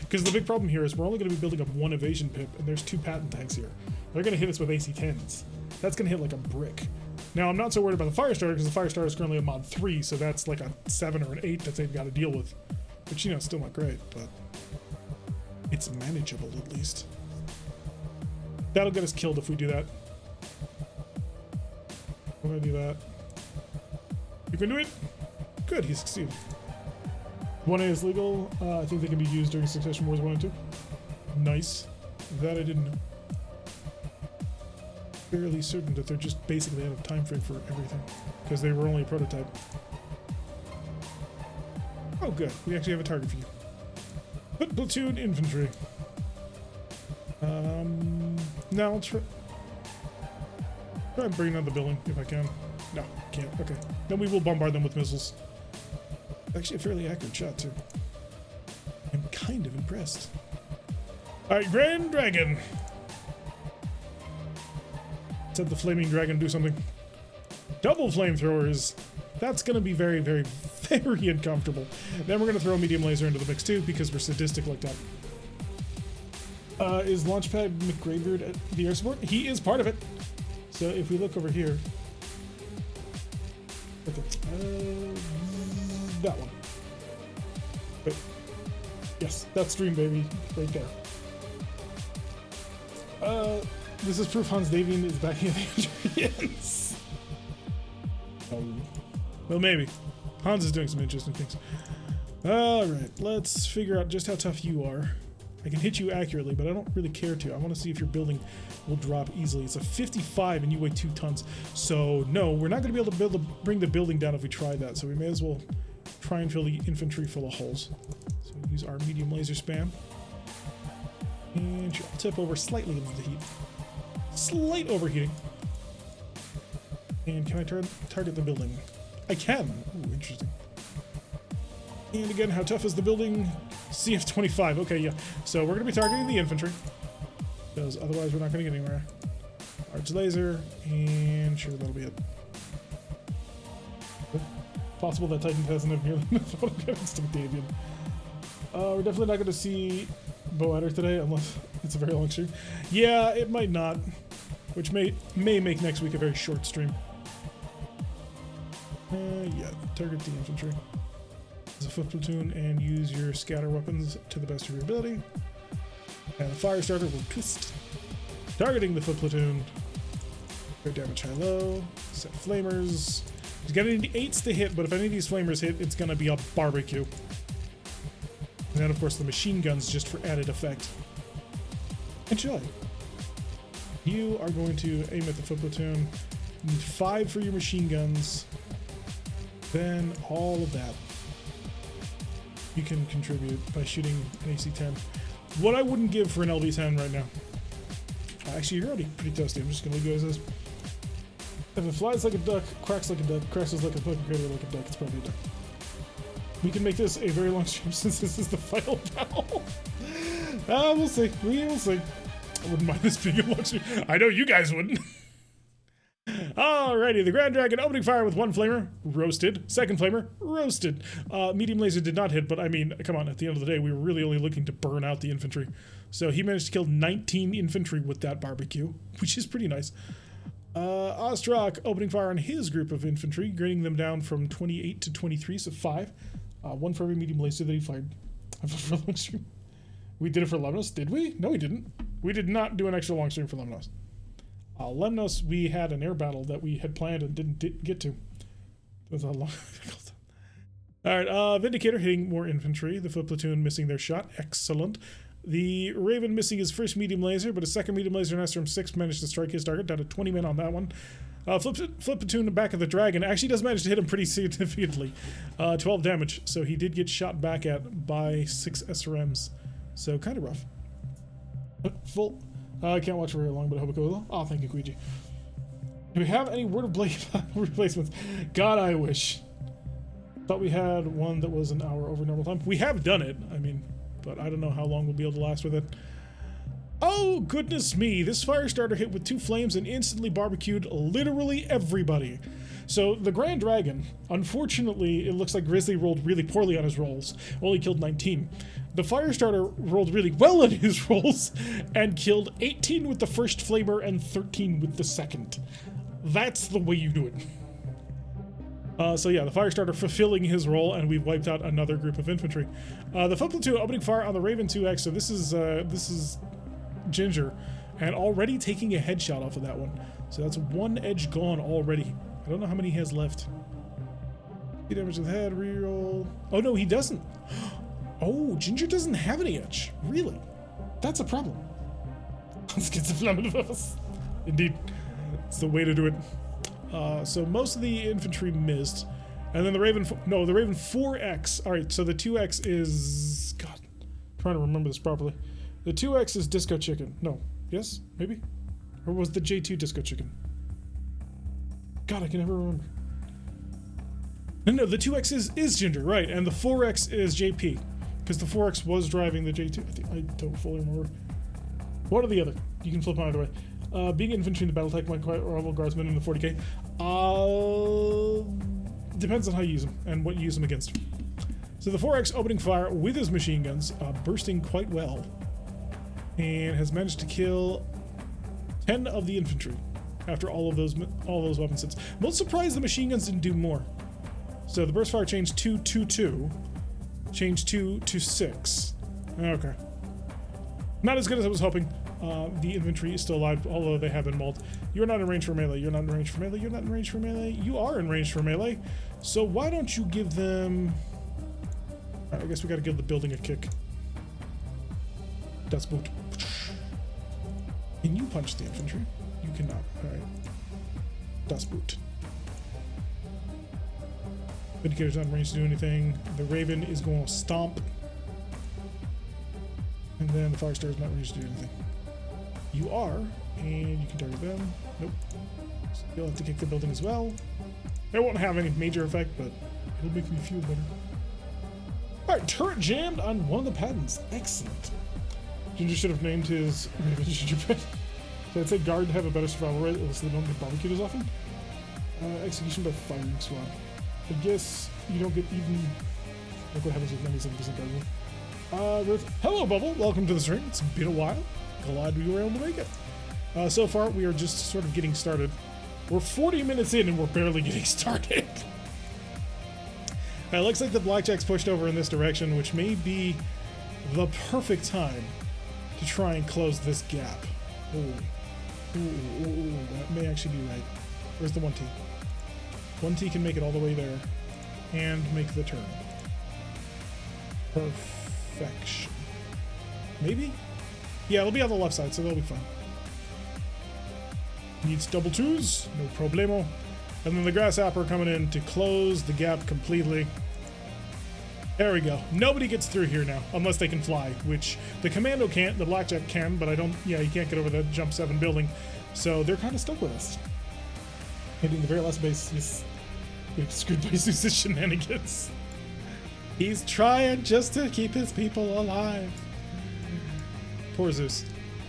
S1: Because the big problem here is we're only going to be building up one evasion pip, and there's 2 patent tanks here. They're going to hit us with AC-10s. That's going to hit like a brick. Now, I'm not so worried about the Firestarter, because the Firestarter is currently a mod 3, so that's like a 7 or an 8 that they've got to deal with. Which, you know, still not great, but it's manageable at least. That'll get us killed if we do that. I'm going to do that. You can do it? Good, he succeeded. 1A is legal. I think they can be used during Succession Wars 1 and 2. Nice. That I didn't know. Fairly certain that they're just basically out of time frame for everything. Because they were only a prototype. Oh good, we actually have a target for you. Put platoon infantry. Now I'll try and bring down the building if I can. No, can't. Okay. Then we will bombard them with missiles. Actually a fairly accurate shot too. I'm kind of impressed. Alright, Grand Dragon. Let's have the Flaming Dragon do something. Double flamethrowers. That's going to be very, very, very uncomfortable. Then we're going to throw a medium laser into the mix too because we're sadistic like that. Is Launchpad McGraybeard at the air support? He is part of it. So if we look over here. Okay. That one. Wait. Yes, that's Stream Baby right there. This is proof Hans Davian is backing the Andrians. Well, maybe. Hans is doing some interesting things. Alright, let's figure out just how tough you are. I can hit you accurately, but I don't really care to. I want to see if your building will drop easily. It's a 55 and you weigh 2 tons. So, no, we're not going to be able to bring the building down if we try that. So we may as well try and fill the infantry full of holes. So use our medium laser spam. And I'll tip over slightly into the heat. Slight overheating. And can I target the building? I can. Ooh, interesting. And again, how tough is the building? CF-25. Okay, yeah. So we're going to be targeting the infantry. Because otherwise we're not going to get anywhere. Large laser. And sure, that'll be it. Possible that Titan doesn't have nearly enough auto against Davian. We're definitely not going to see Boatter today unless it's a very long stream. Yeah, it might not. Which may make next week a very short stream. Yeah, target the infantry as a foot platoon and use your scatter weapons to the best of your ability. And the Firestarter will twist. Targeting the foot platoon. Great damage high-low. Set flamers. He's gonna need 8s to hit, but if any of these flamers hit, it's gonna be a barbecue. And then, of course, the machine guns just for added effect. Enjoy. You are going to aim at the foot platoon. You need 5 for your machine guns. Then all of that you can contribute by shooting an AC-10. What I wouldn't give for an LB-10 right now. Actually, you're already pretty toasty. I'm just going to leave you guys this. If it flies like a duck, quacks like a duck, crashes like a fucking crater like a duck, it's probably a duck. We can make this a very long stream since this is the final battle. We'll see. We will see. I wouldn't mind this being a long stream. I know you guys wouldn't. Alrighty, the Grand Dragon opening fire with 1 flamer, roasted. 2nd flamer, roasted. Medium laser did not hit, but I mean, come on, at the end of the day, we were really only looking to burn out the infantry. So he managed to kill 19 infantry with that barbecue, which is pretty nice. Ostrak opening fire on his group of infantry, grading them down from 28 to 23, so 5. 1 for every medium laser that he fired. For a long stream. We did it for Lemnos, did we? No, we didn't. We did not do an extra long stream for Lemnos. Lemnos, we had an air battle that we had planned and didn't get to. It was a long. Alright, Vindicator hitting more infantry. The foot platoon missing their shot. Excellent. The Raven missing his first medium laser, but his second medium laser in SRM 6 managed to strike his target, down to 20 men on that one. Flip platoon in the back of the dragon actually does manage to hit him pretty significantly. 12 damage, so he did get shot back at by 6 SRMs. So kind of rough. Full. I can't watch for very long, but I hope it goes well. Oh, thank you, Queegee. Do we have any Word of Blade replacements? God, I wish. Thought we had one that was an hour over normal time. We have done it, I mean, but I don't know how long we'll be able to last with it. Oh, goodness me. This Firestarter hit with 2 flames and instantly barbecued literally everybody. So the Grand Dragon, unfortunately, it looks like Grizzly rolled really poorly on his rolls, only killed 19. The Firestarter rolled really well on his rolls and killed 18 with the first flamer and 13 with the second. That's the way you do it. So yeah, the Firestarter fulfilling his role, and we've wiped out another group of infantry. The Foot Platoon opening fire on the Raven 2X, so this is Ginger, and already taking a headshot off of that one. So that's one edge gone already. I don't know how many he has left. He damage to the head, reroll. Oh no, he doesn't. Oh, Ginger doesn't have any edge. Really? That's a problem. Let's get some flammable. Indeed. It's the way to do it. So most of the infantry missed. And then the Raven... No, the Raven 4X. Alright, so the 2X is... God. I'm trying to remember this properly. The 2X is Disco Chicken. No. Yes? Maybe? Or was the J2 Disco Chicken? God, I can never remember. No, the 2X is Ginger, right. And the 4X is JP. Because the 4X was driving the J2. I don't fully remember. One or the other. You can flip on either way. Being infantry in the battle tech might quite rival guardsmen in the 40k. Depends on how you use them and what you use them against. So the 4X opening fire with his machine guns, bursting quite well, and has managed to kill 10 of the infantry after all of those weapon sets. I'm most surprised the machine guns didn't do more. So the burst fire changed 2 to 2, changed 2 to 6. Okay, not as good as I was hoping. The infantry is still alive, although they have been mauled. You're not in range for melee. You're not in range for melee. You're not in range for melee. You are in range for melee. So why don't you give them... I guess we gotta give the building a kick. Dust boot. Can you punch the infantry? You cannot. Alright. Dust boot. Vindicator's not in range to do anything. The Raven is going to stomp. And then the Firestar's not in range to do anything. You are, and you can target them. Nope. So you'll have to kick the building as well. It won't have any major effect, but it'll make me feel better. Alright, turret jammed on one of the patents. Excellent. Ginger should have named his gingerbread. So I'd say guard to have a better survival rate, so they don't get barbecued as often. Execution by firing squad. I guess you don't get even... Look what happens with 97% guard. Ruth. Hello, Bubble. Welcome to the stream. It's been a while. Glad we were able to make it. So far, we are just sort of getting started. We're 40 minutes in and we're barely getting started. It looks like the blackjack's pushed over in this direction, which may be the perfect time to try and close this gap. Ooh. Ooh, that may actually be right. Where's the 1T? 1T can make it all the way there and make the turn. Perfection. Maybe? Yeah, it'll be on the left side, so they'll be fine. Needs double twos, no problemo. And then the grasshopper coming in to close the gap completely. There we go. Nobody gets through here now, unless they can fly, which the commando can't, the blackjack can, but I don't, yeah, you can't get over the jump 7 building. So they're kind of stuck with us. Hitting the very last base, yes. We're screwed by Zeus's shenanigans. He's trying just to keep his people alive. Poor Zeus.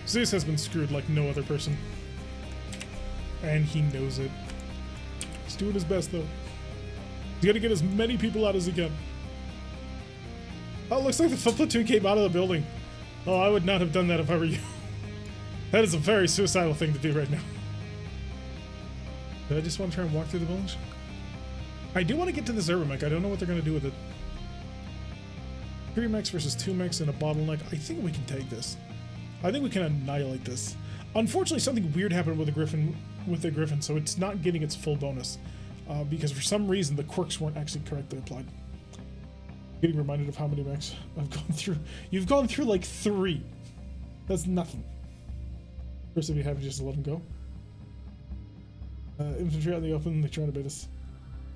S1: Zeus has been screwed like no other person. And he knows it. He's doing his best, though. He's gonna get as many people out as he can. Oh, it looks like the Foot Platoon came out of the building. Oh, I would not have done that if I were you. That is a very suicidal thing to do right now. Do I just want to try and walk through the buildings? I do want to get to this MegaMek. I don't know what they're going to do with it. 3 mechs versus 2 mechs and a bottleneck. I think we can take this. I think we can annihilate this. Unfortunately, something weird happened with the Griffin, so it's not getting its full bonus. Because for some reason, the quirks weren't actually correctly applied. Getting reminded of how many mechs I've gone through. You've gone through like 3. That's nothing. First, if you have, just let them go. Infantry out in the open, they're trying to bait us.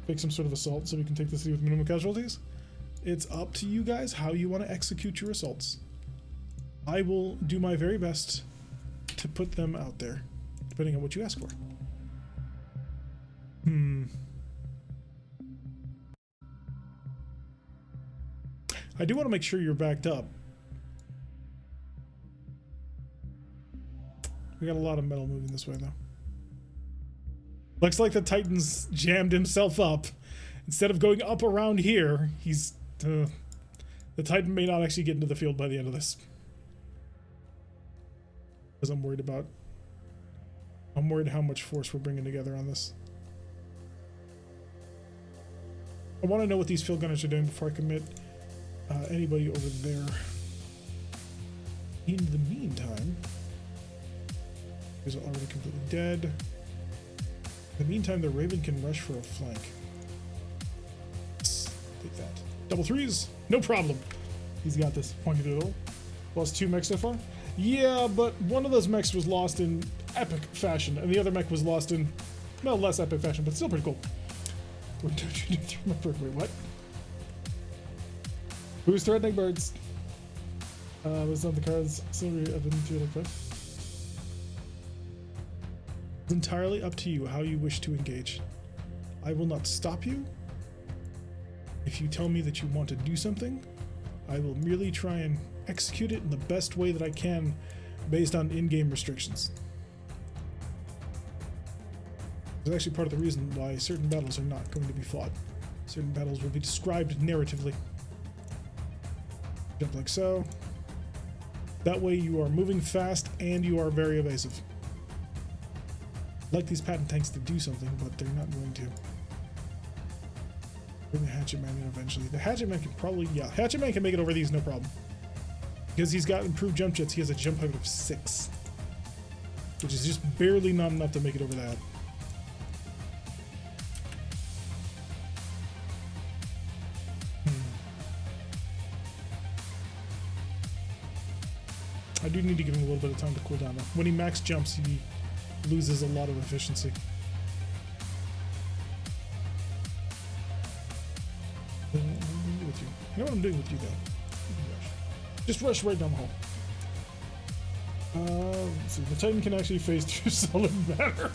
S1: Make some sort of assault so we can take the city with minimum casualties. It's up to you guys how you want to execute your assaults. I will do my very best to put them out there, depending on what you ask for. I do want to make sure you're backed up. We got a lot of metal moving this way, though. Looks like the Titan's jammed himself up. Instead of going up around here, he's... the Titan may not actually get into the field by the end of this. Because I'm worried how much force we're bringing together on this. I want to know what these field gunners are doing before I commit anybody over there. In the meantime, he's already completely dead. In the meantime, the Raven can rush for a flank. Let's take that. Double threes, no problem. He's got this. Point to the lost 2 mechs so far. Yeah, but one of those mechs was lost in epic fashion, and the other mech was lost in, well, less epic fashion, but still pretty cool. Wait, what? Who's threatening birds? Was on the cards silvery of intuitive price. It's entirely up to you how you wish to engage. I will not stop you. If you tell me that you want to do something, I will merely try and execute it in the best way that I can based on in-game restrictions. It's actually part of the reason why certain battles are not going to be fought. Certain battles will be described narratively. Jump like so. That way you are moving fast and you are very evasive. I'd like these patent tanks to do something, but they're not going to. Bring the Hatchet Man in eventually. The Hatchet Man can probably, yeah, Hatchet Man can make it over these no problem. Because he's got improved jump jets, he has a jump height of 6. Which is just barely not enough to make it over that. I do need to give him a little bit of time to cool down though. When he max jumps, he loses a lot of efficiency. What am I doing with you? You know what I'm doing with you though? Just rush right down the hole. Let's see. The Titan can actually phase through solid matter.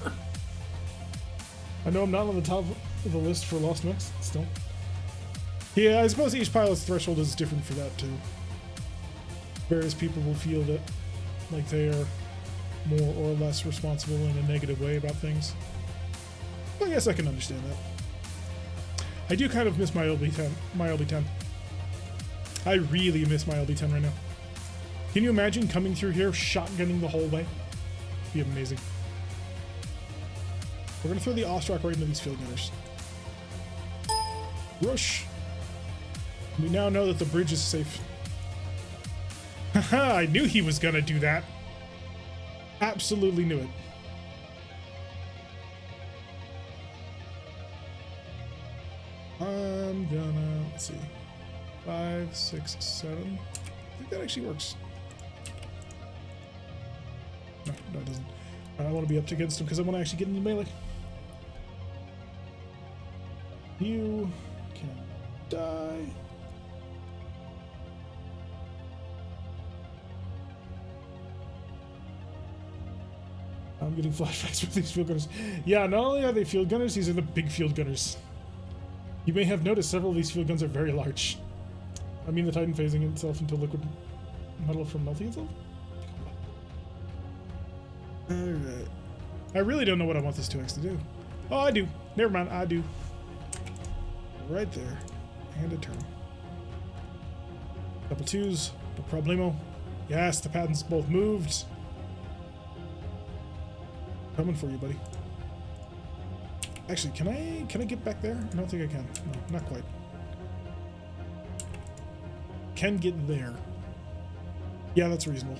S1: I know I'm not on the top of the list for lost mechs still. Yeah, I suppose each pilot's threshold is different for that too. Various people will feel that like they are more or less responsible in a negative way about things. Well, I guess I can understand that. I do kind of miss my LB10. I really miss my LB10 right now. Can you imagine coming through here, shotgunning the whole way? It'd be amazing. We're gonna throw the Ostrock right into these field gunners. Rush. We now know that the bridge is safe. Haha, I knew he was gonna do that. Absolutely knew it. I'm gonna, let's see. 5, 6, 7. I think that actually works. No, it doesn't. I want to be up against him because I want to actually get into melee. You can die. I'm getting flashbacks with these field gunners. Yeah, not only are they field gunners, these are the big field gunners. You may have noticed several of these field guns are very large. I mean the Titan phasing itself into liquid metal from melting itself? Alright. I really don't know what I want this 2X to do. Oh, I do. Never mind, I do. Right there. And a turn. Double twos. No problemo. Yes, the patents both moved. Coming for you, buddy. Actually, can I get back there? I don't think I can. No, not quite. Can get there. Yeah, that's reasonable.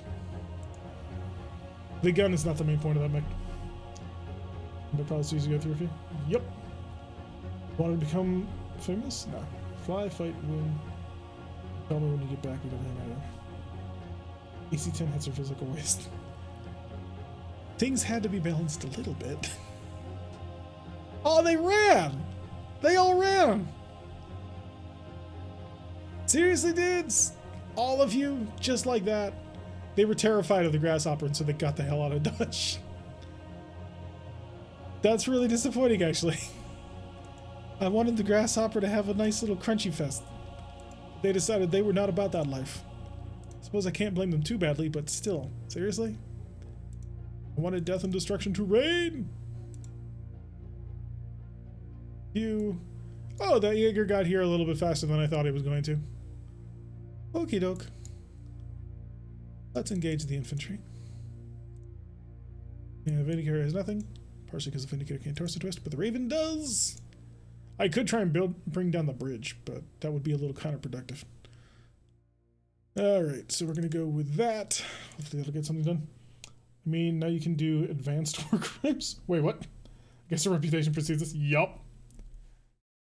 S1: The gun is not the main point of that mech. The process easy to go through for you. Yep. Want to become famous? No. Fly, fight, win. Tell me when you get back. We don't hang out. AC-10 hits are physical waste. Things had to be balanced a little bit. Oh, they ran! They all ran! Seriously, dudes? All of you? Just like that? They were terrified of the grasshopper, and so they got the hell out of Dodge. That's really disappointing, actually. I wanted the grasshopper to have a nice little crunchy fest. They decided they were not about that life. Suppose I can't blame them too badly, but still. Seriously? I wanted death and destruction to reign! You. Oh, that Jaeger got here a little bit faster than I thought he was going to. Okie doke. Let's engage the infantry. Yeah, Vindicator has nothing. Partially because the Vindicator can't torso twist, but the Raven does. I could try and bring down the bridge, but that would be a little counterproductive. Alright, so we're going to go with that. Hopefully that'll get something done. I mean, now you can do advanced war crimes. Wait, what? I guess the reputation precedes this. Yup.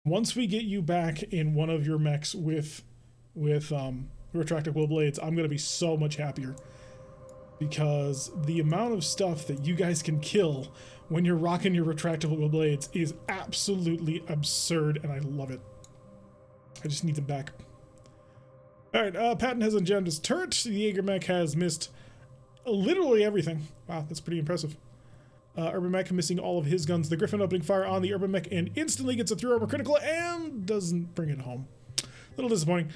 S1: Once we get you back in one of your mechs with retractable blades, I'm going to be so much happier. Because the amount of stuff that you guys can kill when you're rocking your retractable blades is absolutely absurd, and I love it. I just need them back. Alright, Patton has unjammed his turret. The MegaMek has missed literally everything. Wow, that's pretty impressive. Urban Mech missing all of his guns. The Griffin opening fire on the Urban Mech and instantly gets a 3-armor critical and doesn't bring it home. A little disappointing.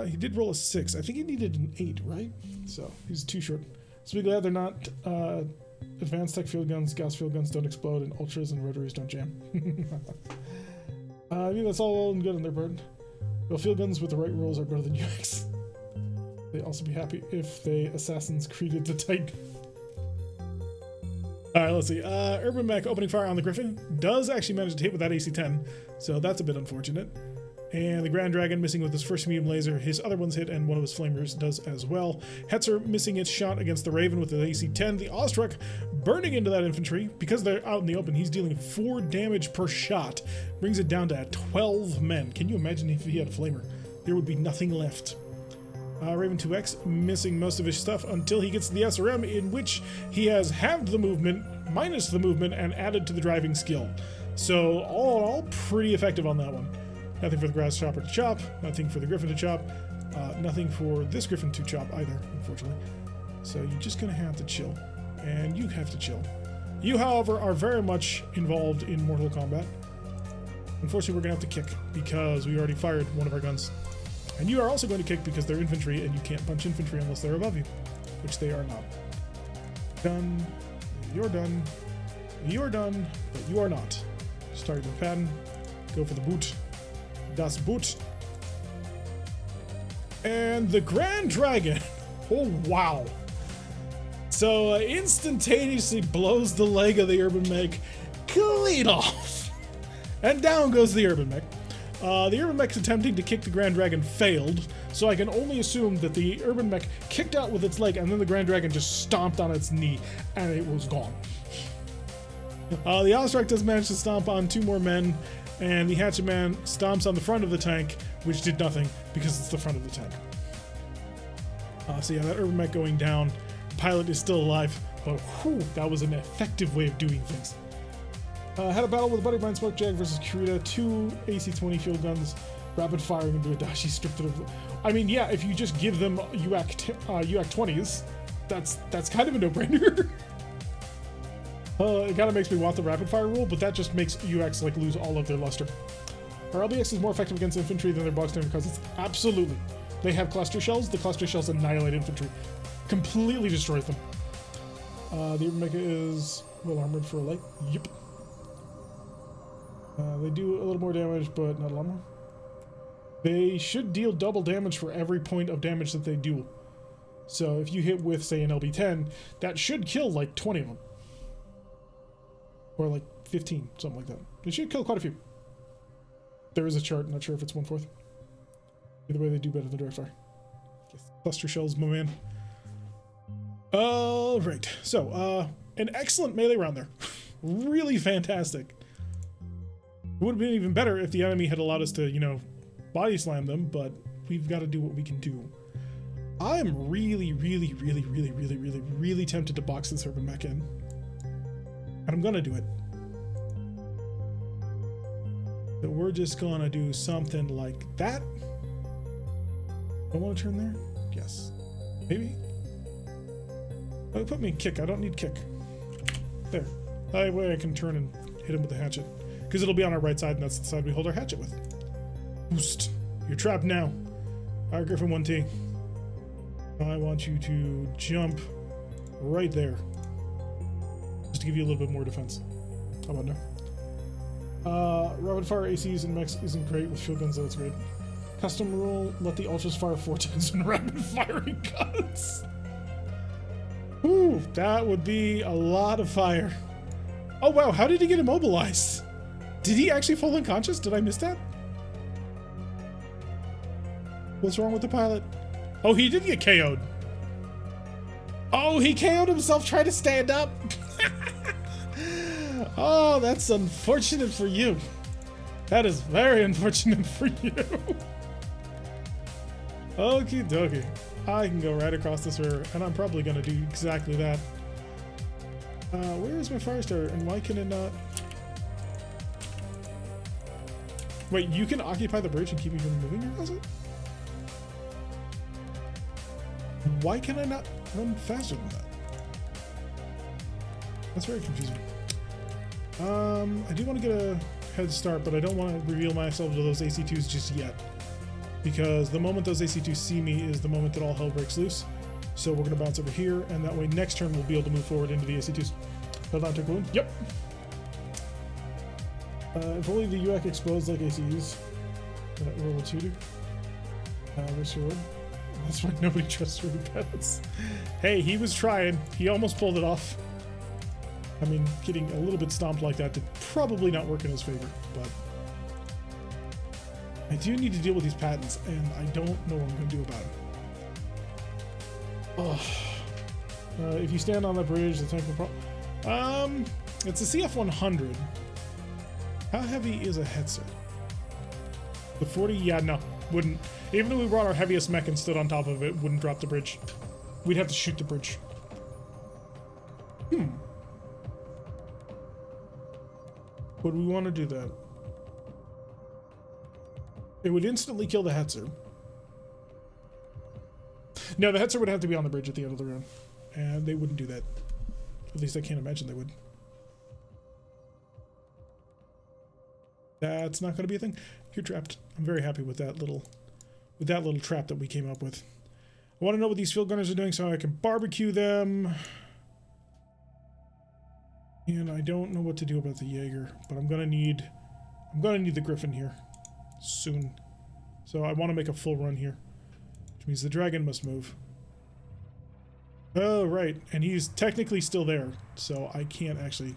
S1: He did roll a 6. I think he needed an 8, right? So he's too short. So be glad they're not advanced tech field guns, gas field guns don't explode, and ultras and rotaries don't jam. I mean, that's all well and good on their part. Well, field guns with the right rolls are better than UX. They'd also be happy if they Assassin's Creeded the Titan. Alright, let's see. Urban Mech opening fire on the Griffin does actually manage to hit with that AC-10, so that's a bit unfortunate. And the Grand Dragon missing with his first medium laser. His other one's hit, and one of his flamers does as well. Hetzer missing its shot against the Raven with the AC-10. The Ostrich burning into that infantry. Because they're out in the open, he's dealing 4 damage per shot. Brings it down to 12 men. Can you imagine if he had a flamer? There would be nothing left. Raven 2X missing most of his stuff until he gets to the SRM, in which he has halved the movement, minus the movement, and added to the driving skill. So all in all, pretty effective on that one. Nothing for the Grasshopper to chop, nothing for the Griffin to chop, nothing for this Griffin to chop either, unfortunately. So you're just going to have to chill, and you have to chill. You, however, are very much involved in Mortal Kombat. Unfortunately, we're going to have to kick, because we already fired one of our guns. And you are also going to kick because they're infantry, and you can't punch infantry unless they're above you, which they are not. Done. You're done. You're done, but you are not. Start with Patton. Go for the boot. Das Boot. And the Grand Dragon. Oh, wow. So, instantaneously blows the leg of the Urban Mech clean off. And down goes the Urban Mech. The Urban Mech attempting to kick the Grand Dragon failed, so I can only assume that the Urban Mech kicked out with its leg, and then the Grand Dragon just stomped on its knee, and it was gone. The Ostrich does manage to stomp on 2 more men, and the Hatchet Man stomps on the front of the tank, which did nothing because it's the front of the tank. So yeah, that Urban Mech going down. The pilot is still alive, but whew, that was an effective way of doing things. Had a battle with Buddy Blind Smoke Jag versus Kurita, 2 AC-20 field guns, rapid firing into a Dashi stripped it of. I mean, yeah, if you just give them UAC-20s, that's kind of a no-brainer. It kind of makes me want the rapid fire rule, but that just makes UX like lose all of their luster. Our LBX is more effective against infantry than their box standard cousins. Absolutely. They have cluster shells. The cluster shells annihilate infantry. Completely destroys them. The Urban Mech is well armored for a light. Yep. They do a little more damage, but not a lot more. They should deal double damage for every point of damage that they do. So if you hit with, say, an LB-10, that should kill like 20 of them. Or like 15, something like that. It should kill quite a few. There is a chart, not sure if it's 1/4. Either way, they do better than direct fire. Cluster shells, my man. Alright, so, an excellent melee round there. Really fantastic. It would have been even better if the enemy had allowed us to, you know, body slam them, but we've got to do what we can do. I'm really tempted to box this Urban Mech in. And I'm gonna do it. So we're just gonna do something like that. I want to turn there? Yes. Maybe? Oh, put me in kick. I don't need kick. There. That way I can turn and hit him with the hatchet. Because it'll be on our right side, and that's the side we hold our hatchet with. Boost. You're trapped now. Alright, Griffin 1T. I want you to jump right there. Just to give you a little bit more defense. How about now? Rapid fire ACs in mechs isn't great. With field guns, though, it's great. Custom rule, let the ultras fire 4 times when rapid firing guns. Ooh, that would be a lot of fire. Oh wow, how did he get immobilized? Did he actually fall unconscious? Did I miss that? What's wrong with the pilot? Oh, he did get KO'd. Oh, he KO'd himself trying to stand up. Oh, that's unfortunate for you. That is very unfortunate for you. Okie dokie. I can go right across this river, and I'm probably going to do exactly that. Where is my fire starter, and why can it not... Wait, you can occupy the bridge and keep me from moving across it? Why can I not run faster than that? That's very confusing. I do want to get a head start, but I don't want to reveal myself to those AC2s just yet. Because the moment those AC2s see me is the moment that all hell breaks loose. So we're going to bounce over here, and that way next turn we'll be able to move forward into the AC2s. Hold on, took a wound. Yep. If only the UAC explodes like ACs. Roll a 2 do. Wish you would. That's why nobody trusts really pets. Hey, he was trying. He almost pulled it off. I mean, getting a little bit stomped like that did probably not work in his favor, but I do need to deal with these patents, and I don't know what I'm going to do about it. Oh. If you stand on the bridge, the tank will it's a CF-100. How heavy is a Hetzer? The 40? Yeah, no. Wouldn't. Even if we brought our heaviest mech and stood on top of it, wouldn't drop the bridge. We'd have to shoot the bridge. Would we want to do that? It would instantly kill the Hetzer. No, the Hetzer would have to be on the bridge at the end of the round. And they wouldn't do that. At least I can't imagine they would. That's not going to be a thing. You're trapped. I'm very happy with that little trap that we came up with. I want to know what these field gunners are doing so I can barbecue them. And I don't know what to do about the Jaeger, but I'm gonna need the Griffin here soon. So I want to make a full run here, which means the dragon must move. Oh, right, and he's technically still there, so I can't actually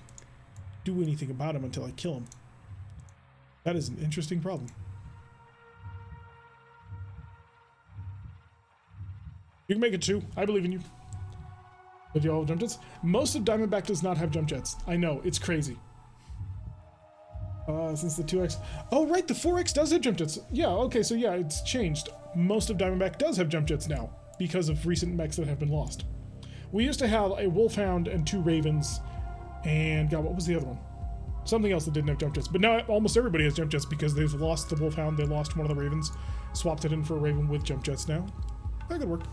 S1: do anything about him until I kill him. That is an interesting problem. You can make it 2. I believe in you. But do you all have jump jets? Most of Diamondback does not have jump jets. I know, it's crazy. Since the 2X... Oh, right, the 4X does have jump jets. Yeah, okay, so yeah, it's changed. Most of Diamondback does have jump jets now, because of recent mechs that have been lost. We used to have a Wolfhound and 2 Ravens, and God, what was the other one? Something else that didn't have jump jets. But now almost everybody has jump jets because they've lost the Wolfhound, they lost one of the Ravens, swapped it in for a Raven with jump jets now. That could work.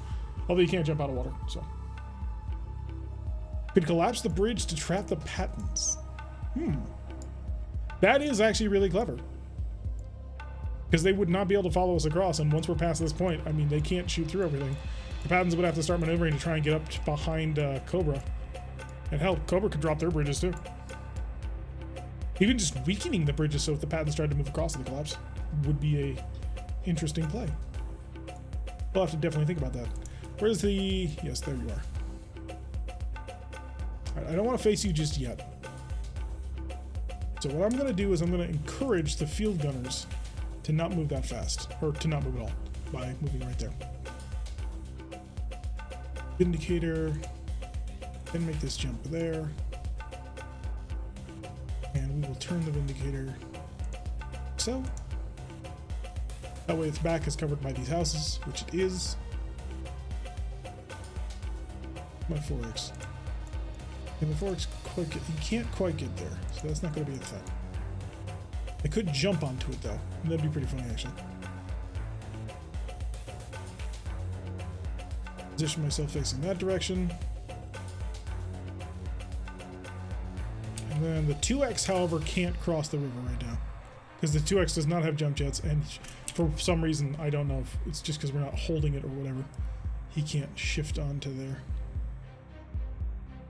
S1: Although you can't jump out of water, so... Could collapse the bridge to trap the patents. That is actually really clever. Because they would not be able to follow us across, and once we're past this point, I mean, they can't shoot through everything. The patents would have to start maneuvering to try and get up behind Cobra. And hell, Cobra could drop their bridges too. Even just weakening the bridges so if the patents tried to move across and collapse would be a interesting play. We'll have to definitely think about that. Where's the... Yes, there you are. Alright, I don't want to face you just yet. So what I'm going to do is I'm going to encourage the field gunners to not move that fast. Or to not move at all. By moving right there. Vindicator. Then make this jump there. And we will turn the Vindicator. So. That way its back is covered by these houses, which it is. My 4X. And the 4X you can't quite get there, so that's not going to be a thing. I could jump onto it though, and that'd be pretty funny actually. Position myself facing that direction. And then the 2X, however, can't cross the river right now. Because the 2X does not have jump jets, and for some reason, I don't know if it's just because we're not holding it or whatever, he can't shift onto there.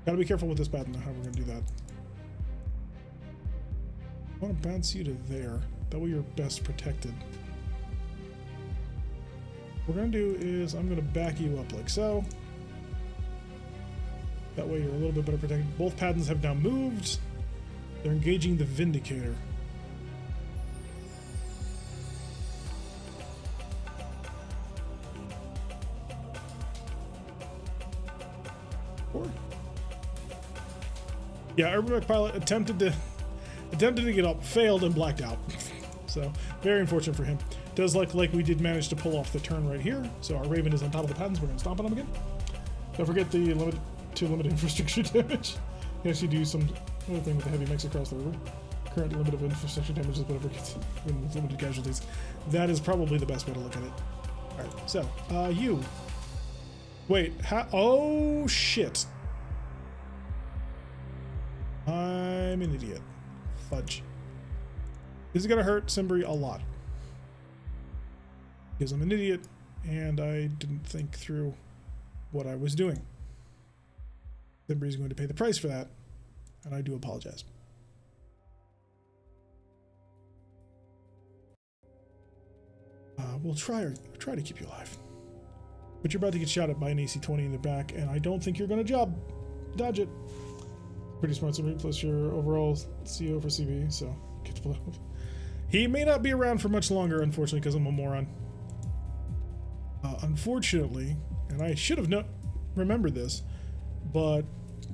S1: Gotta be careful with this pattern, how we're gonna do that. I want to bounce you to there. That way you're best protected. What we're going to do is I'm going to back you up like so. That way you're a little bit better protected. Both Paddens have now moved. They're engaging the Vindicator. Yeah, MegaMek pilot attempted to get up, failed, and blacked out. So very unfortunate for him. Does look like we did manage to pull off the turn right here. So our Raven is on top of the Paddens. We're going to stomp on him again. Don't forget the limited infrastructure damage. You actually do some other thing with the heavy mix across the river. Current limit of infrastructure damage is whatever gets with limited casualties. That is probably the best way to look at it. All right, so you. Wait, oh shit. I'm an idiot. Fudge. This is gonna hurt Simbri a lot. Because I'm an idiot and I didn't think through what I was doing. Simbri is going to pay the price for that, and I do apologize. We'll try to keep you alive. But you're about to get shot at by an AC-20 in the back, and I don't think you're gonna dodge it. Pretty smart Simbri, plus your overall CO for CB, so get to blow up. He may not be around for much longer, unfortunately, because I'm a moron. Unfortunately, and I should have remembered this, but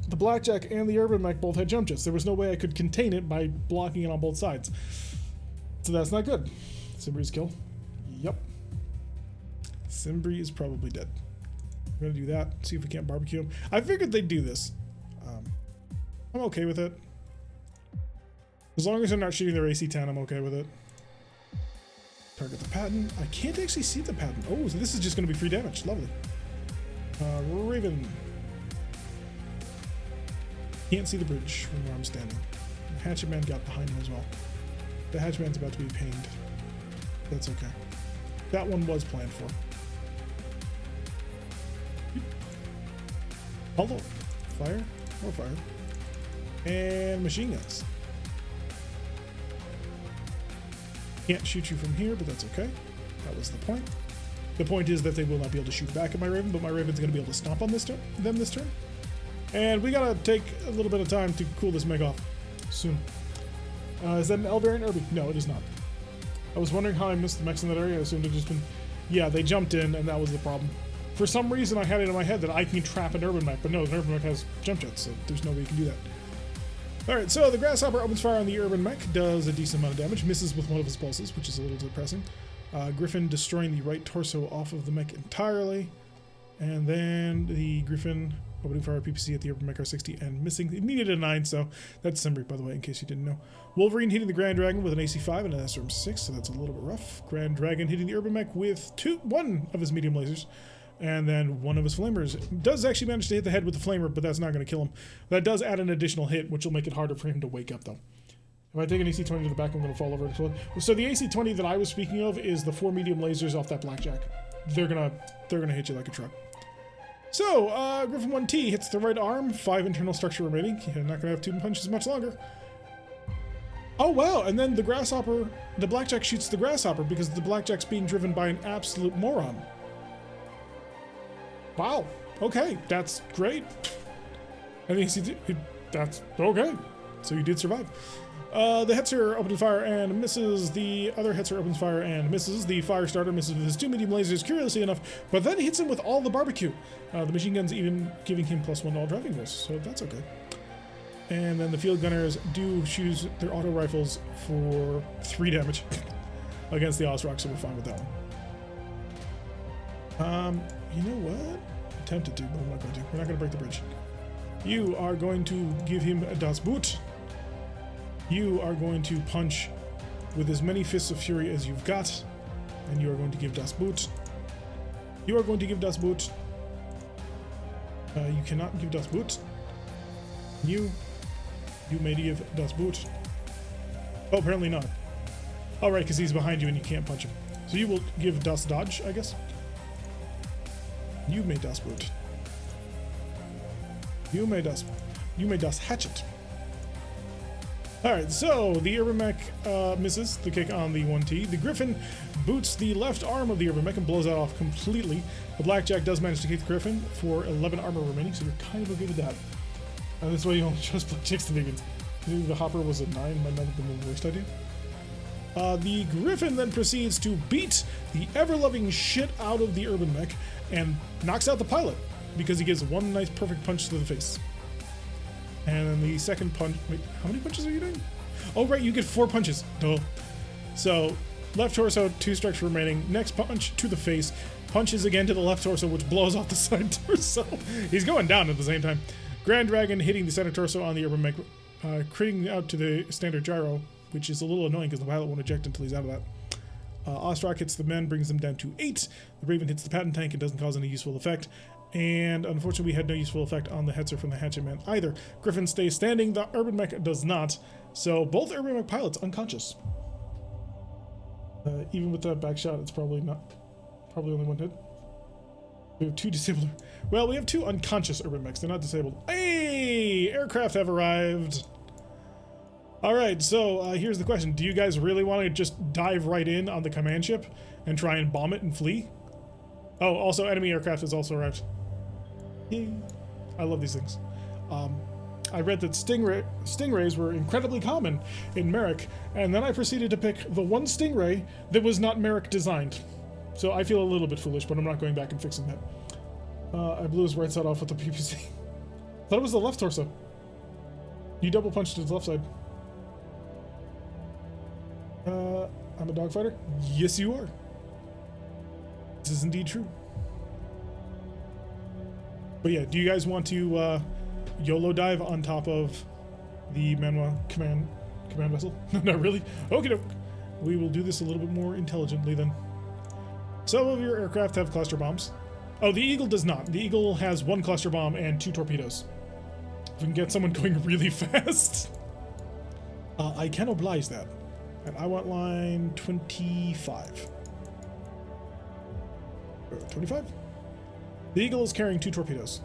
S1: the Blackjack and the MegaMek both had jump jets. There was no way I could contain it by blocking it on both sides. So that's not good. Simbri's kill. Yep. Simbri is probably dead. We're gonna do that, see if we can't barbecue him. I figured they'd do this. I'm okay with it. As long as they're not shooting their AC-10, I'm okay with it. Target the Patton. I can't actually see the Patton. Oh, so this is just going to be free damage. Lovely. Raven. Can't see the bridge from where I'm standing. The Hatchet Man got behind him as well. The Hatchet Man's about to be pained. That's okay. That one was planned for. Hello. Fire. More fire. And machine guns. Can't shoot you from here, but that's okay. That was the point. The point is that they will not be able to shoot back at my Raven, but my Raven's going to be able to stomp on this turn. And we gotta take a little bit of time to cool this Meg off soon. Is that an L variant Irby? No, it is not. I was wondering how I missed the mechs in that area. I assumed it just been... Yeah, they jumped in, and that was the problem. For some reason, I had it in my head that I can trap an MegaMek, but no, the MegaMek has jump jets, so there's no way you can do that. Alright, so the Grasshopper opens fire on the MegaMek, does a decent amount of damage, misses with one of his pulses, which is a little depressing. Griffin destroying the right torso off of the mech entirely. And then the Griffin opening fire PPC at the MegaMek R60 and missing. It needed a 9, so that's Simbri, by the way, in case you didn't know. Wolverine hitting the Grand Dragon with an AC-5 and an SRM-6, so that's a little bit rough. Grand Dragon hitting the MegaMek with one of his medium lasers. And then one of his flamers does actually manage to hit the head with the flamer, but that's not going to kill him. That does add an additional hit, which will make it harder for him to wake up, though. If I take an AC-20 to the back, I'm going to fall over. So the AC-20 that I was speaking of is the 4 medium lasers off that Blackjack. They're gonna hit you like a truck. So Griffin 1T hits the right arm, 5 internal structure remaining. You're not going to have 2 punches much longer. Oh wow! And then the Blackjack shoots the Grasshopper because the Blackjack's being driven by an absolute moron. Wow. Okay, that's great. And that's okay. So you did survive. The Hetzer opens fire and misses. The other Hetzer opens fire and misses. The fire starter misses with his 2 medium lasers, curiously enough, but then hits him with all the barbecue. The machine guns even giving him +1 to all driving rolls, so that's okay. And then the field gunners do choose their auto rifles for 3 damage against the Osrock, so we're fine with that one. You know what? I'm tempted to, but I'm not going to. We're not going to break the bridge. You are going to give him a Das Boot. You are going to punch with as many Fists of Fury as you've got, and you are going to give Das Boot. You are going to give Das Boot. You cannot give Das Boot. You may give Das Boot. Oh, apparently not. All right, because he's behind you and you can't punch him. So you will give Das Dodge, I guess. You may Das Boot. You may Das Hatchet. Alright, so the Urban Mech misses the kick on the 1T. The Griffin boots the left arm of the Urban Mech and blows that off completely. The Blackjack does manage to kick the Griffin for 11 armor remaining, so you're kind of okay with that. And this way you only trust Blackjacks to begin. Maybe the Hopper was a 9, might not have been the worst idea. The Griffin then proceeds to beat the ever-loving shit out of the Urban Mech and knocks out the pilot because he gives one nice perfect punch to the face. And then the second punch... Wait, how many punches are you doing? Oh, right, you get 4 punches. Duh. So, left torso, 2 strikes remaining. Next punch to the face. Punches again to the left torso, which blows off the side torso. He's going down at the same time. Grand Dragon hitting the center torso on the Urban Mech, critting out to the standard gyro, which is a little annoying because the pilot won't eject until he's out of that. Ostrak hits the men, brings them down to 8. The Raven hits the patent tank and doesn't cause any useful effect. And unfortunately, we had no useful effect on the Hetzer from the Hatchet Man either. Griffin stays standing, the Urban Mech does not. So both Urban Mech pilots unconscious. Even with that back shot, it's probably only 1 hit. We have 2 disabled. Well, we have 2 unconscious Urban Mechs. They're not disabled. Hey! Aircraft have arrived. Alright, so here's the question. Do you guys really want to just dive right in on the command ship and try and bomb it and flee? Oh, also enemy aircraft has also arrived. Yay. I love these things. I read that stingrays were incredibly common in Merrick, and then I proceeded to pick the one stingray that was not Merrick designed. So I feel a little bit foolish, but I'm not going back and fixing that. I blew his right side off with the PPC. Thought it was the left torso. You double punched his left side. I'm a dogfighter? Yes, you are. This is indeed true. But yeah, do you guys want to YOLO dive on top of the Manwa command vessel? Not really? Okay, doke. We will do this a little bit more intelligently then. Some of your aircraft have cluster bombs. Oh, the Eagle does not. The Eagle has 1 cluster bomb and 2 torpedoes. If we can get someone going really fast. I can oblige that. And I want line 25. 25? The Eagle is carrying 2 torpedoes.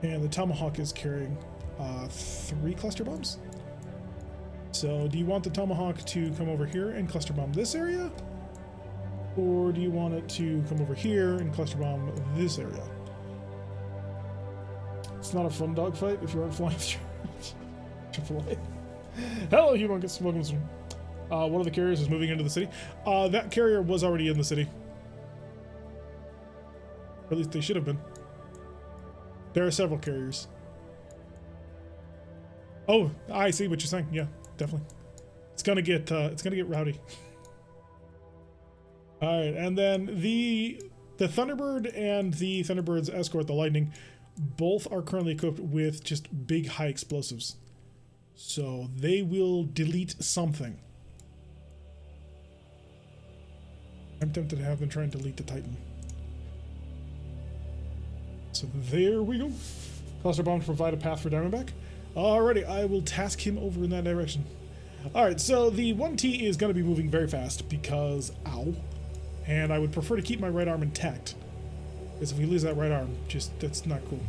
S1: And the Tomahawk is carrying 3 cluster bombs. So do you want the Tomahawk to come over here and cluster bomb this area? Or do you want it to come over here and cluster bomb this area? It's not a fun dogfight if you aren't flying through AAA. Hello, Humongous. Welcome to the stream. One of the carriers is moving into the city. That carrier was already in the city. Or at least they should have been. There are several carriers. Oh, I see what you're saying. Yeah, definitely. It's gonna get rowdy. All right, and then the Thunderbird and the Thunderbird's escort, the Lightning, both are currently equipped with just big high explosives. So they will delete something. I'm tempted to have them try and delete the Titan. So there we go. Cluster bombs provide a path for Diamondback. Alrighty, I will task him over in that direction. Alright, so the 1T is going to be moving very fast because, ow. And I would prefer to keep my right arm intact. Because if we lose that right arm, that's not cool.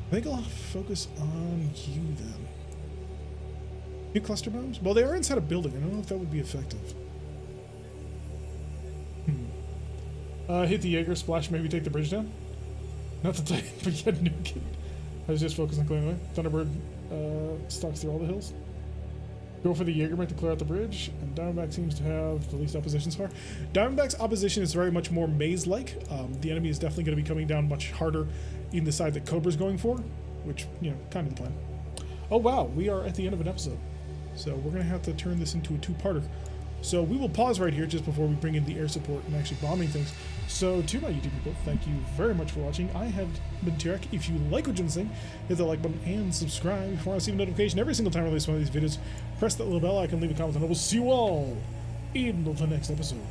S1: I think I'll focus on you then. 2 cluster bombs? Well, they are inside a building. I don't know if that would be effective. Hit the Jaeger, splash, maybe take the bridge down. Not the Titan, but yet nuke it. I was just focused on clearing away. Thunderbird stalks through all the hills. Go for the Jaegermech to clear out the bridge, and Diamondback seems to have the least opposition so far. Diamondback's opposition is very much more maze-like. The enemy is definitely going to be coming down much harder in the side that Cobra's going for, which, you know, kind of the plan. Oh wow, we are at the end of an episode. So we're going to have to turn this into a 2-parter. So we will pause right here just before we bring in the air support and actually bombing things. So to my YouTube people, thank you very much for watching. I have been Tarek. If you like what you're seeing, hit the like button and subscribe. If you want to receive a notification every single time I release one of these videos, press that little bell icon, leave a comment, and I will see you all in the next episode.